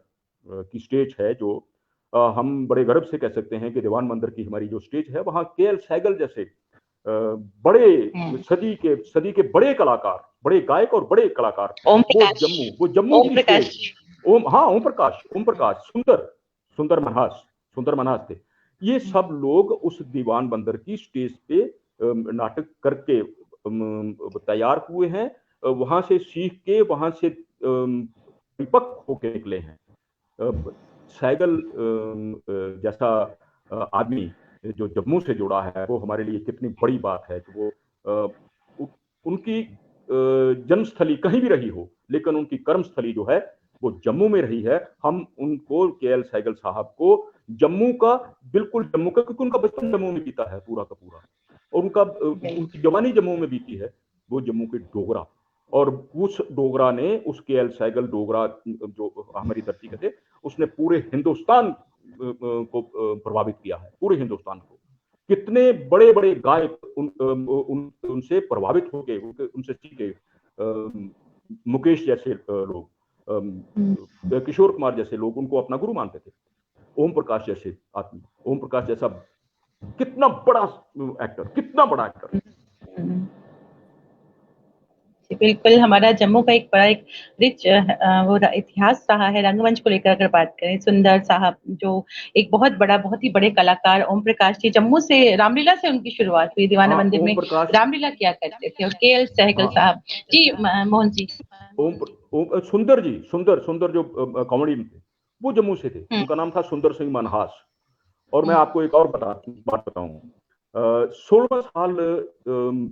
की स्टेज है, जो हम बड़े गर्व से कह सकते हैं कि दीवान मंदिर की हमारी जो स्टेज है, वहाँ के.एल. सहगल जैसे बड़े सदी के बड़े कलाकार, बड़े गायक और बड़े कलाकार, वो जम्मू की स्टेज, ओम प्रकाश, सुंदर मनहास थे। ये सब लोग उस दीवान मंदिर की स्टेज पे नाटक करके तैयार हुए हैं, वहां से सीख के, वहां से परिपक्व होके निकले हैं। सहगल जैसा आदमी जो जम्मू से जुड़ा है, वो हमारे लिए कितनी बड़ी बात है कि वो उनकी जन्मस्थली कहीं भी रही हो, लेकिन उनकी कर्मस्थली जो है वो जम्मू में रही है। हम उनको, के.एल. सहगल साहब को, जम्मू का, बिल्कुल जम्मू का, क्योंकि उनका बचपन जम्मू में बीता है पूरा का पूरा, और उनकी जवानी जम्मू में बीती है। वो जम्मू के डोगरा, और उस डोगरा ने, उस के.एल. सहगल डोगरा जो हमारी धरती के थे, उसने पूरे हिंदुस्तान को प्रभावित किया है, पूरे हिंदुस्तान को। कितने बड़े बड़े गायक उनसे प्रभावित होके, उनसे सीखे, मुकेश जैसे लोग, किशोर कुमार जैसे लोग उनको अपना गुरु मानते थे। ओम प्रकाश जैसे आदमी, ओम प्रकाश जैसा कितना बड़ा एक्टर, बिल्कुल हमारा जम्मू का एक बड़ा एक रिच वो इतिहास रहा है रंगमंच को लेकर। अगर बात करें, सुंदर साहब जो एक बहुत बड़ा, बहुत ही बड़े कलाकार, ओम प्रकाश जी, जम्मू से रामलीला से उनकी शुरुआत हुई, दीवाना हाँ, मंदिर ओम में प्रकाश रामलीला किया करते थे। और के एल सहगल हाँ साहब जी, मोहन जी। सुंदर जी, सुंदर जो कॉमेडी में थे, वो जम्मू से थे। हम्म, उनका नाम था सुंदर सिंह मनहास। और मैं आपको एक और बात बताऊं, 16 साल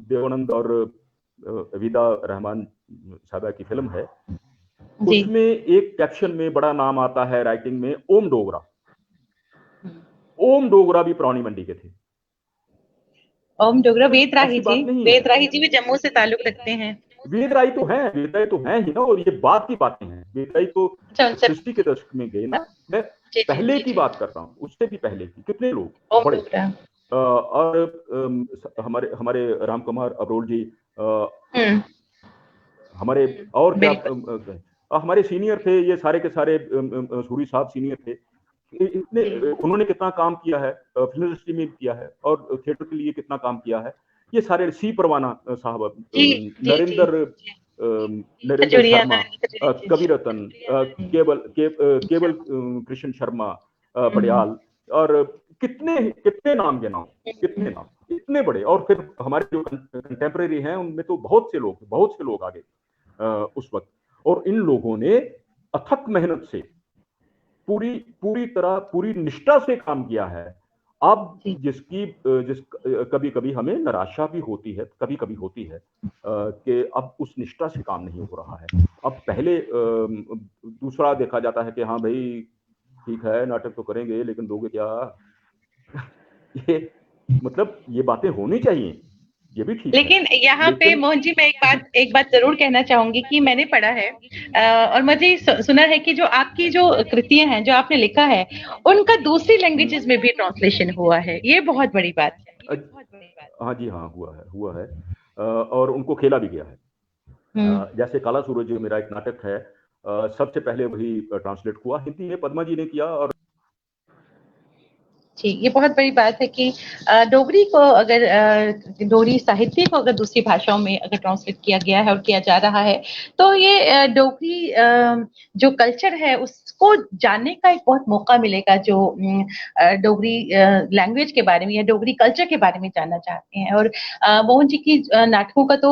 देवानंद और विदा रहमान साहबा की फिल्म है, जी। उसमें एक कैप्शन में बड़ा नाम आता है राइटिंग में, ओम डोगरा। ओम डोगरा भी पुरानी मंडी के थे। ओम डोगरा, वेद राही ऐसी जी, बात नहीं है। वेद राही जी भी जम्मू से ताल्लुक रखते हैं। वेदराई तो हैं ही ना। और ये बात की बातें हैं, वेदराई तो अच्छा, उनसे 60 के दशक में गए ना। मैं जी जी पहले जी की जी। बात कर रहा हूँ, उससे भी पहले की कितने लोग ओम बड़े। डोगरा। और हमारे हमारे राम कुमार अब्रोल जी, हम्म, हमारे और क्या, बिल्कुल। हमारे सीनियर थे ये सारे के सारे, सूरी साहब सीनियर थे। इतने जी उन्होंने कितना काम किया है, फिल्म इंडस्ट्री में किया है और थिएटर के लिए कितना काम किया है। ये सारे सी परवाना साहब, जी जी जी। नरेंद्र खजूरिया शर्मा, कवि रतन, केवल कृष्ण शर्मा, बड़ियाल, और कितने कितने नाम गिनाऊं, कितने नाम इतने बड़े। और फिर हमारे जो कंटेम्प्रेरी हैं उनमें तो बहुत से लोग आगे उस वक्त। और इन लोगों ने अथक मेहनत से पूरी पूरी तरह पूरी निष्ठा से काम किया है। अब जिस कभी कभी हमें निराशा भी होती है, कभी कभी होती है कि अब उस निष्ठा से काम नहीं हो रहा है। अब पहले दूसरा देखा जाता है कि हाँ भाई ठीक है, नाटक तो करेंगे लेकिन दोगे क्या। ये मतलब ये बातें होनी चाहिए, ये भी ठीक है, लेकिन यहाँ पे लेकिन मोहन जी, मैं एक बात जरूर कहना चाहूंगी कि मैंने पढ़ा है और मुझे सुना है कि जो आपकी जो कृतियां हैं, जो आपने लिखा है, उनका दूसरी लैंग्वेजेस में भी ट्रांसलेशन हुआ है। ये बहुत बड़ी बात है। हाँ जी, हाँ हुआ है और उनको खेला भी गया है। हम्म, जैसे काला सूरज मेरा एक नाटक है, सबसे पहले वही ट्रांसलेट हुआ, हिंदी में पद्मा जी ने किया। और जी, ये बहुत बड़ी बात है कि डोगरी को अगर डोगरी साहित्य को अगर दूसरी भाषाओं में अगर ट्रांसलेट किया गया है और किया जा रहा है, तो ये डोगरी जो कल्चर है उसको जानने का एक बहुत मौका मिलेगा, जो डोगरी लैंग्वेज के बारे में या डोगरी कल्चर के बारे में जानना चाहते हैं। और मोहन जी की नाटकों का तो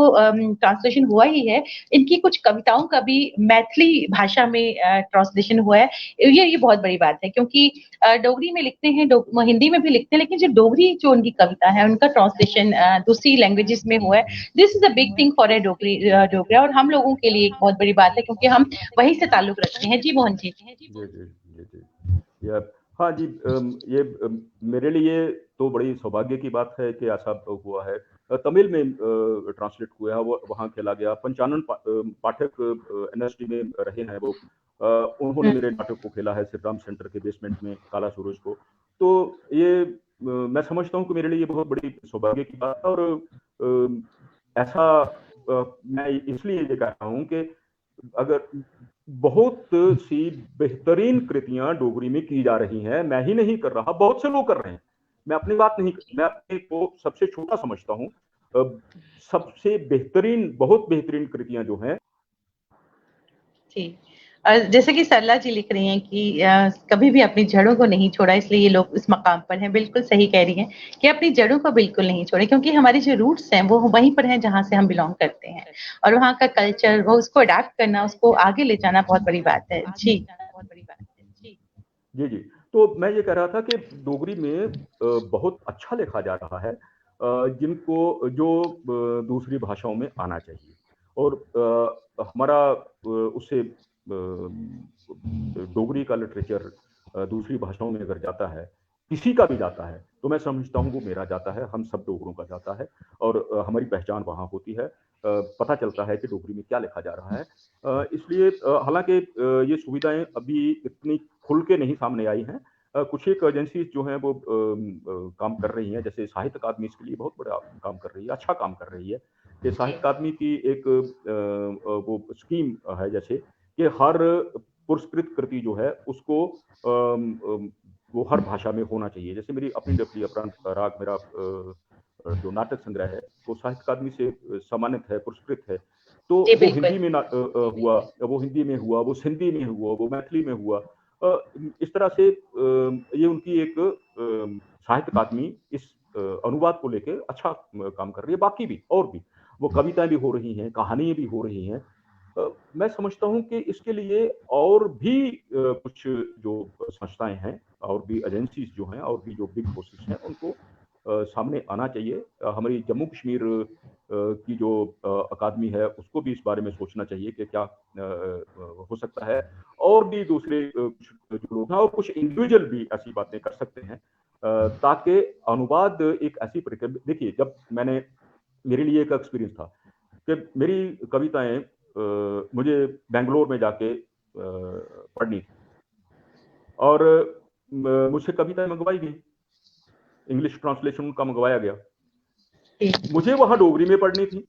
ट्रांसलेशन हुआ ही है, इनकी कुछ कविताओं का भी मैथिली भाषा में ट्रांसलेशन हुआ है। ये बहुत बड़ी बात है, क्योंकि डोगरी में लिखते हैं, हिंदी में भी लिखते हैं, लेकिन जो डोगरी जो उनकी कविता है उनका ट्रांसलेशन दूसरी लैंग्वेजेस में हुआ है। This is a big thing for a Dogra, और हम लोगों के लिए एक बहुत बड़ी बात है, क्योंकि हम वहीं से ताल्लुक रखते हैं। जी मोहन जी। जी हाँ जी, ये मेरे लिए तो बड़ी सौभाग्य की बात है कि ऐसा हुआ है। तमिल में ट्रांसलेट हुआ है, वो वहाँ खेला गया। पंचानन पाठक एनएसडी में रहे हैं वो, उन्होंने मेरे नाटक को खेला है सिद्धराम सेंटर के बेसमेंट में, काला सूरज को। तो ये मैं समझता हूँ कि मेरे लिए ये बहुत बड़ी सौभाग्य की बात है। और ऐसा मैं इसलिए ये कह रहा हूँ कि अगर बहुत सी बेहतरीन कृतियां डोगरी में की जा रही हैं, मैं ही नहीं कर रहा, बहुत से लोग कर रहे हैं। मैं अपनी बात नहीं, मैं अपने को सबसे छोटा समझता हूं। सबसे बेहतरीन, बहुत बेहतरीन कृतियां जो हैं। जी, जैसे कि सरला जी लिख रही हैं कि कभी भी अपनी जड़ों को नहीं छोड़ा, इसलिए ये लोग इस मकाम पर हैं। बिल्कुल सही कह रही हैं कि अपनी जड़ों को बिल्कुल नहीं छोड़े, क्योंकि हमारी जो रूट्स हैं वो वहीं पर हैं जहाँ से हम बिलोंग करते हैं, और वहाँ का कल्चर, वो उसको अडेप्ट करना, उसको आगे ले जाना बहुत बड़ी बात है। जी जी जी, तो मैं ये कह रहा था कि डोगरी में बहुत अच्छा लिखा जा रहा है, जिनको जो दूसरी भाषाओं में आना चाहिए। और हमारा उससे डोगरी का लिटरेचर दूसरी भाषाओं में अगर जाता है, किसी का भी जाता है, तो मैं समझता हूँ वो मेरा जाता है, हम सब डोगरों का जाता है। और हमारी पहचान वहाँ होती है, पता चलता है कि डोगरी में क्या लिखा जा रहा है। इसलिए हालांकि ये सुविधाएं अभी इतनी खुल के नहीं सामने आई हैं। कुछ एक एजेंसी जो हैं वो काम कर रही हैं, जैसे साहित्य अकादमी इसके लिए बहुत बड़ा काम कर रही है, अच्छा काम कर रही है। कि साहित्य अकादमी की एक वो स्कीम है, जैसे कि हर पुरस्कृत कृति जो है उसको वो हर भाषा में होना चाहिए। जैसे मेरी अपनी डफली अपरांत का राग, मेरा जो नाटक संग्रह है वो साहित्य अकादमी से सम्मानित है, पुरस्कृत है। तो जी, वो बिल्कुल। हिंदी में हुआ, वो हिंदी में हुआ, वो सिंधी में हुआ, वो मैथिली में हुआ। इस तरह से ये उनकी एक साहित्य अकादमी इस अनुवाद को लेके अच्छा काम कर रही है। बाकी भी और भी वो कविताएं भी हो रही हैं, कहानियां भी हो रही हैं। मैं समझता हूँ कि इसके लिए और भी कुछ जो संस्थाएं हैं और भी एजेंसीज जो हैं और भी जो बिग फोर्सेस हैं उनको सामने आना चाहिए। हमारी जम्मू कश्मीर की जो अकादमी है उसको भी इस बारे में सोचना चाहिए कि क्या हो सकता है। और भी दूसरे कुछ जो लोग हैं और कुछ इंडिविजुअल भी ऐसी बातें कर सकते हैं ताकि अनुवाद एक ऐसी प्रक्रिया। देखिए, जब मैंने मेरे लिए एक एक्सपीरियंस था कि मेरी कविताएं मुझे बेंगलोर में जाके पढ़नी थी और मुझसे कविताएं मंगवाई गई, इंग्लिश ट्रांसलेशन उनका मंगवाया गया, मुझे वहां डोगरी में पढ़नी थी।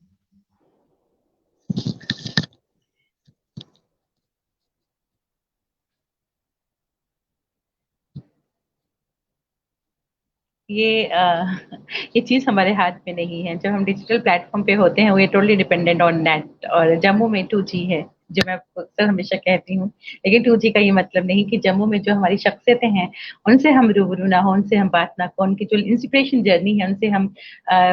ये चीज हमारे हाथ में नहीं है। जब हम डिजिटल प्लेटफॉर्म पे होते हैं, वो टोटली डिपेंडेंट ऑन नेट। और जम्मू में 2G है, जो मैं अक्सर हमेशा कहती हूँ। लेकिन 2G का ये मतलब नहीं कि जम्मू में जो हमारी शख्सियतें हैं उनसे हम रूबरू ना हो, उनसे हम बात ना हो, उनकी जो इंस्पिरेशन जर्नी है उनसे हम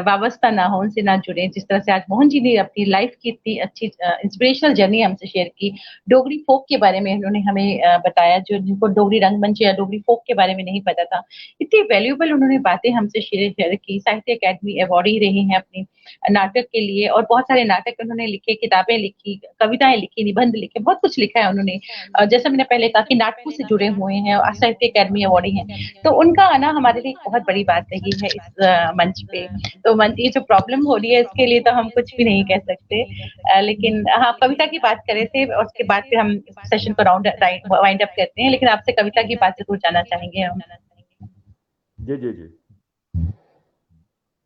वाबस्ता ना हो, उनसे ना जुड़े। जिस तरह से आज मोहन जी ने अपनी लाइफ की इतनी अच्छी इंस्पिरेशनल जर्नी हमसे शेयर की, डोगरी फोक के बारे में उन्होंने हमें बताया, जो जिनको डोगरी रंगमंच या डोगरी फोक के बारे में नहीं पता था, इतनी वैल्यूएबल उन्होंने बातें हमसे शेयर की। साहित्य अकेडमी अवार्ड ही रही हैं अपनी नाटक के लिए, और बहुत सारे नाटक उन्होंने लिखे, किताबें लिखी, कविताएं लिखी, निबंध लिखे, बहुत कुछ लिखा है उन्होंने। जैसे मैंने पहले कहा कि नाटकों से जुड़े हुए हैं और साहित्य अकेडमी अवार्ड हैं, तो उनका आना हमारे लिए एक बहुत बड़ी बात रही है इस मंच पे। तो ये जो प्रॉब्लम हो रही है इसके लिए तो हम कुछ भी नहीं कह सकते। लेकिन हाँ, कविता की बात करे थे और उसके बाद फिर हम सेशन को वाइंड अप करते हैं। लेकिन आपसे कविता की बात जरूर जानना चाहेंगे हम। जी जी जी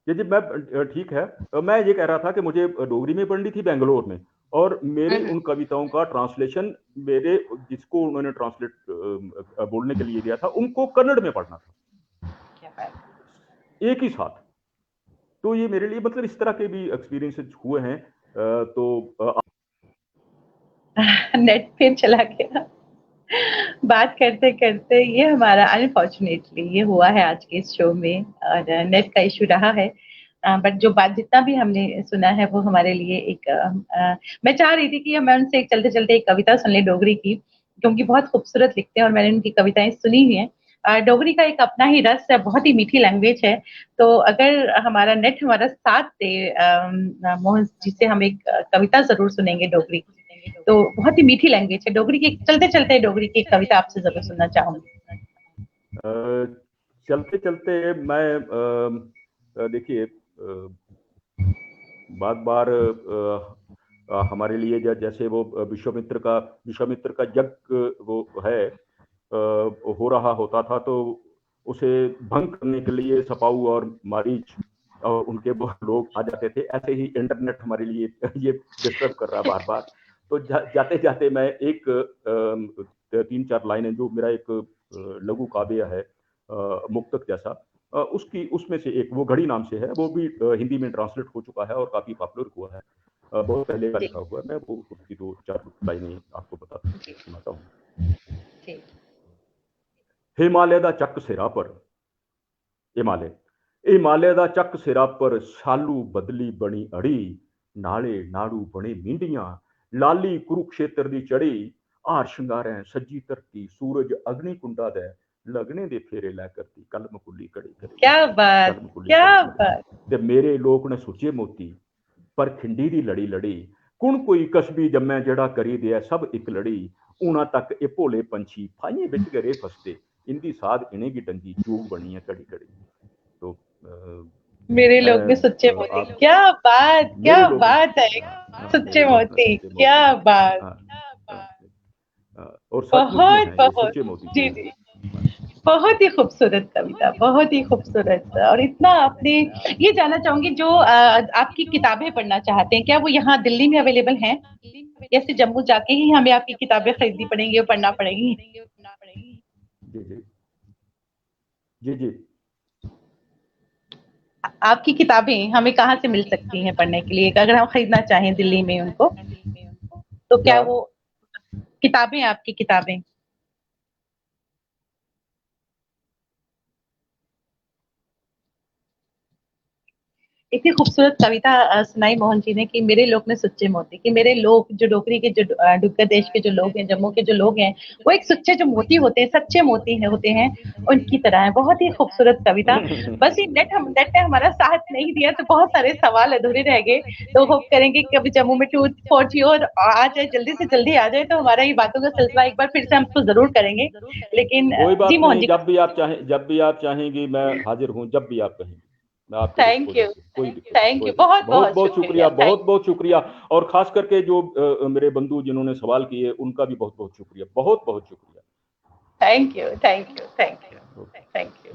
जी मैं ठीक है। मैं ये कह रहा था कि मुझे डोगरी में पढ़नी थी बेंगलोर में, और मेरी उन कविताओं का ट्रांसलेशन मेरे जिसको उन्होंने ट्रांसलेट बोलने के लिए दिया था उनको कन्नड़ में पढ़ना था एक ही साथ। तो ये मेरे लिए मतलब इस तरह के भी एक्सपीरियंसेस हुए हैं। तो नेट पे चला गया बात करते करते। ये हमारा अनफॉर्चुनेटली ये हुआ है आज के इस शो में, और नेट का इशू रहा है। बट जो बात जितना भी हमने सुना है वो हमारे लिए एक मैं चाह रही थी कि मैं उनसे चलते चलते एक कविता सुन ले डोगरी की, क्योंकि बहुत खूबसूरत लिखते हैं और मैंने उनकी कविताएं सुनी हुई हैं। डोगरी का एक अपना ही रस है, बहुत ही मीठी लैंग्वेज है। तो अगर हमारा नेट हमारा साथ दे मोहन जी से हम एक कविता जरूर सुनेंगे डोगरी। तो बहुत ही मीठी लैंग्वेज है डोगरी की। चलते चलते डोगरी की एक कविता आपसे जरूर सुनना चाहूंगी। चलते चलते मैं देखिए बार बार हमारे लिए जैसे वो विश्वामित्र का यज्ञ वो है हो रहा होता था, तो उसे भंग करने के लिए सपाऊ और मारीच और उनके वो लोग आ जाते थे। ऐसे ही इंटरनेट हमारे लिए ये डिस्टर्ब कर रहा बार बार। तो जाते जाते मैं एक 3-4 लाइनें, जो मेरा एक लघु काव्य है मुक्तक जैसा, उसमें से एक वो घड़ी नाम से है, वो भी हिंदी में ट्रांसलेट हो चुका है और काफी पॉपुलर हुआ है। बहुत पहले का लिखा हुआ है। मैं वो उसकी 2-4 लाइनें आपको सुनाता हूँ। हिमालय दा चक सिरा पर, हिमालय दा चक सिरा पर, सालू बदली बनी अड़ी, नाले नाड़ू बने मींडियां, लाली कुरुक्षेत्र दी चढ़ी, हार शंगारें सजी धरती, सूरज अग्नि कुंडा दे, लगने दे फेरे लै करती, कल मकुली कड़ी कड़ी। क्या बात, क्या बात। ते मेरे लोक ने सुचे मोती, पर खिंडी दी लड़ी लड़ी, कुण कोई कस्बी जम्मै जड़ा करी दिया सब एक लड़ी, ऊना तक ए भोले पंछी फाइए बिच गरे फसते, इनकी साध इन्हें की डंगी चूग बनी है कड़ी कड़ी। तो मेरे लोग में सच्चे मोती, क्या बात, क्या बात है। सच्चे मोती, क्या बात। और बहुत बहुत जी जी, बहुत ही खूबसूरत कविता, बहुत ही खूबसूरत। और इतना आपने, ये जानना चाहूंगी जो आपकी किताबें पढ़ना चाहते हैं, क्या वो यहाँ दिल्ली में अवेलेबल हैं, या फिर जम्मू जाके ही हमें आपकी किताबें खरीदनी पड़ेंगी और पढ़ना पड़ेगी? जी जी जी जी आपकी किताबें हमें कहाँ से मिल सकती हैं पढ़ने के लिए, अगर हम खरीदना चाहें दिल्ली में उनको? तो क्या वो किताबें, आपकी किताबें? इतनी खूबसूरत कविता सुनाई मोहन जी ने कि मेरे लोग ने सच्चे मोती, कि मेरे लोग जो डोगरी के, जो डुग्गर देश के जो लोग हैं, जम्मू के जो लोग हैं, वो एक सच्चे जो मोती होते हैं, सच्चे मोती होते हैं, उनकी तरह है। बहुत ही खूबसूरत कविता। बस ये नेट ने हमारा साथ नहीं दिया तो बहुत सारे सवाल अधूरे रह गए। तो होप करेंगे कि कभी जम्मू में 240 और आ जाए, जल्दी से जल्दी आ जाए, तो हमारा ये बातों का सिलसिला एक बार फिर से हम इसको जरूर करेंगे। लेकिन कोई बात जी मोहन नहीं, जी, जब भी आप चाहेंगी मैं हाजिर हूँ, जब भी आप कहेंगी मैं आपके थैंक यू, डिस्पोजल, कोई दिक्कत थैंक कोई यू, बहुत बहुत बहुत बहुत शुक्रिया, शुक्रिया। बहुत बहुत शुक्रिया। और खास करके जो मेरे बंधु जिन्होंने सवाल किए उनका भी बहुत बहुत शुक्रिया, बहुत बहुत शुक्रिया। Thank you, thank you, thank you, thank you.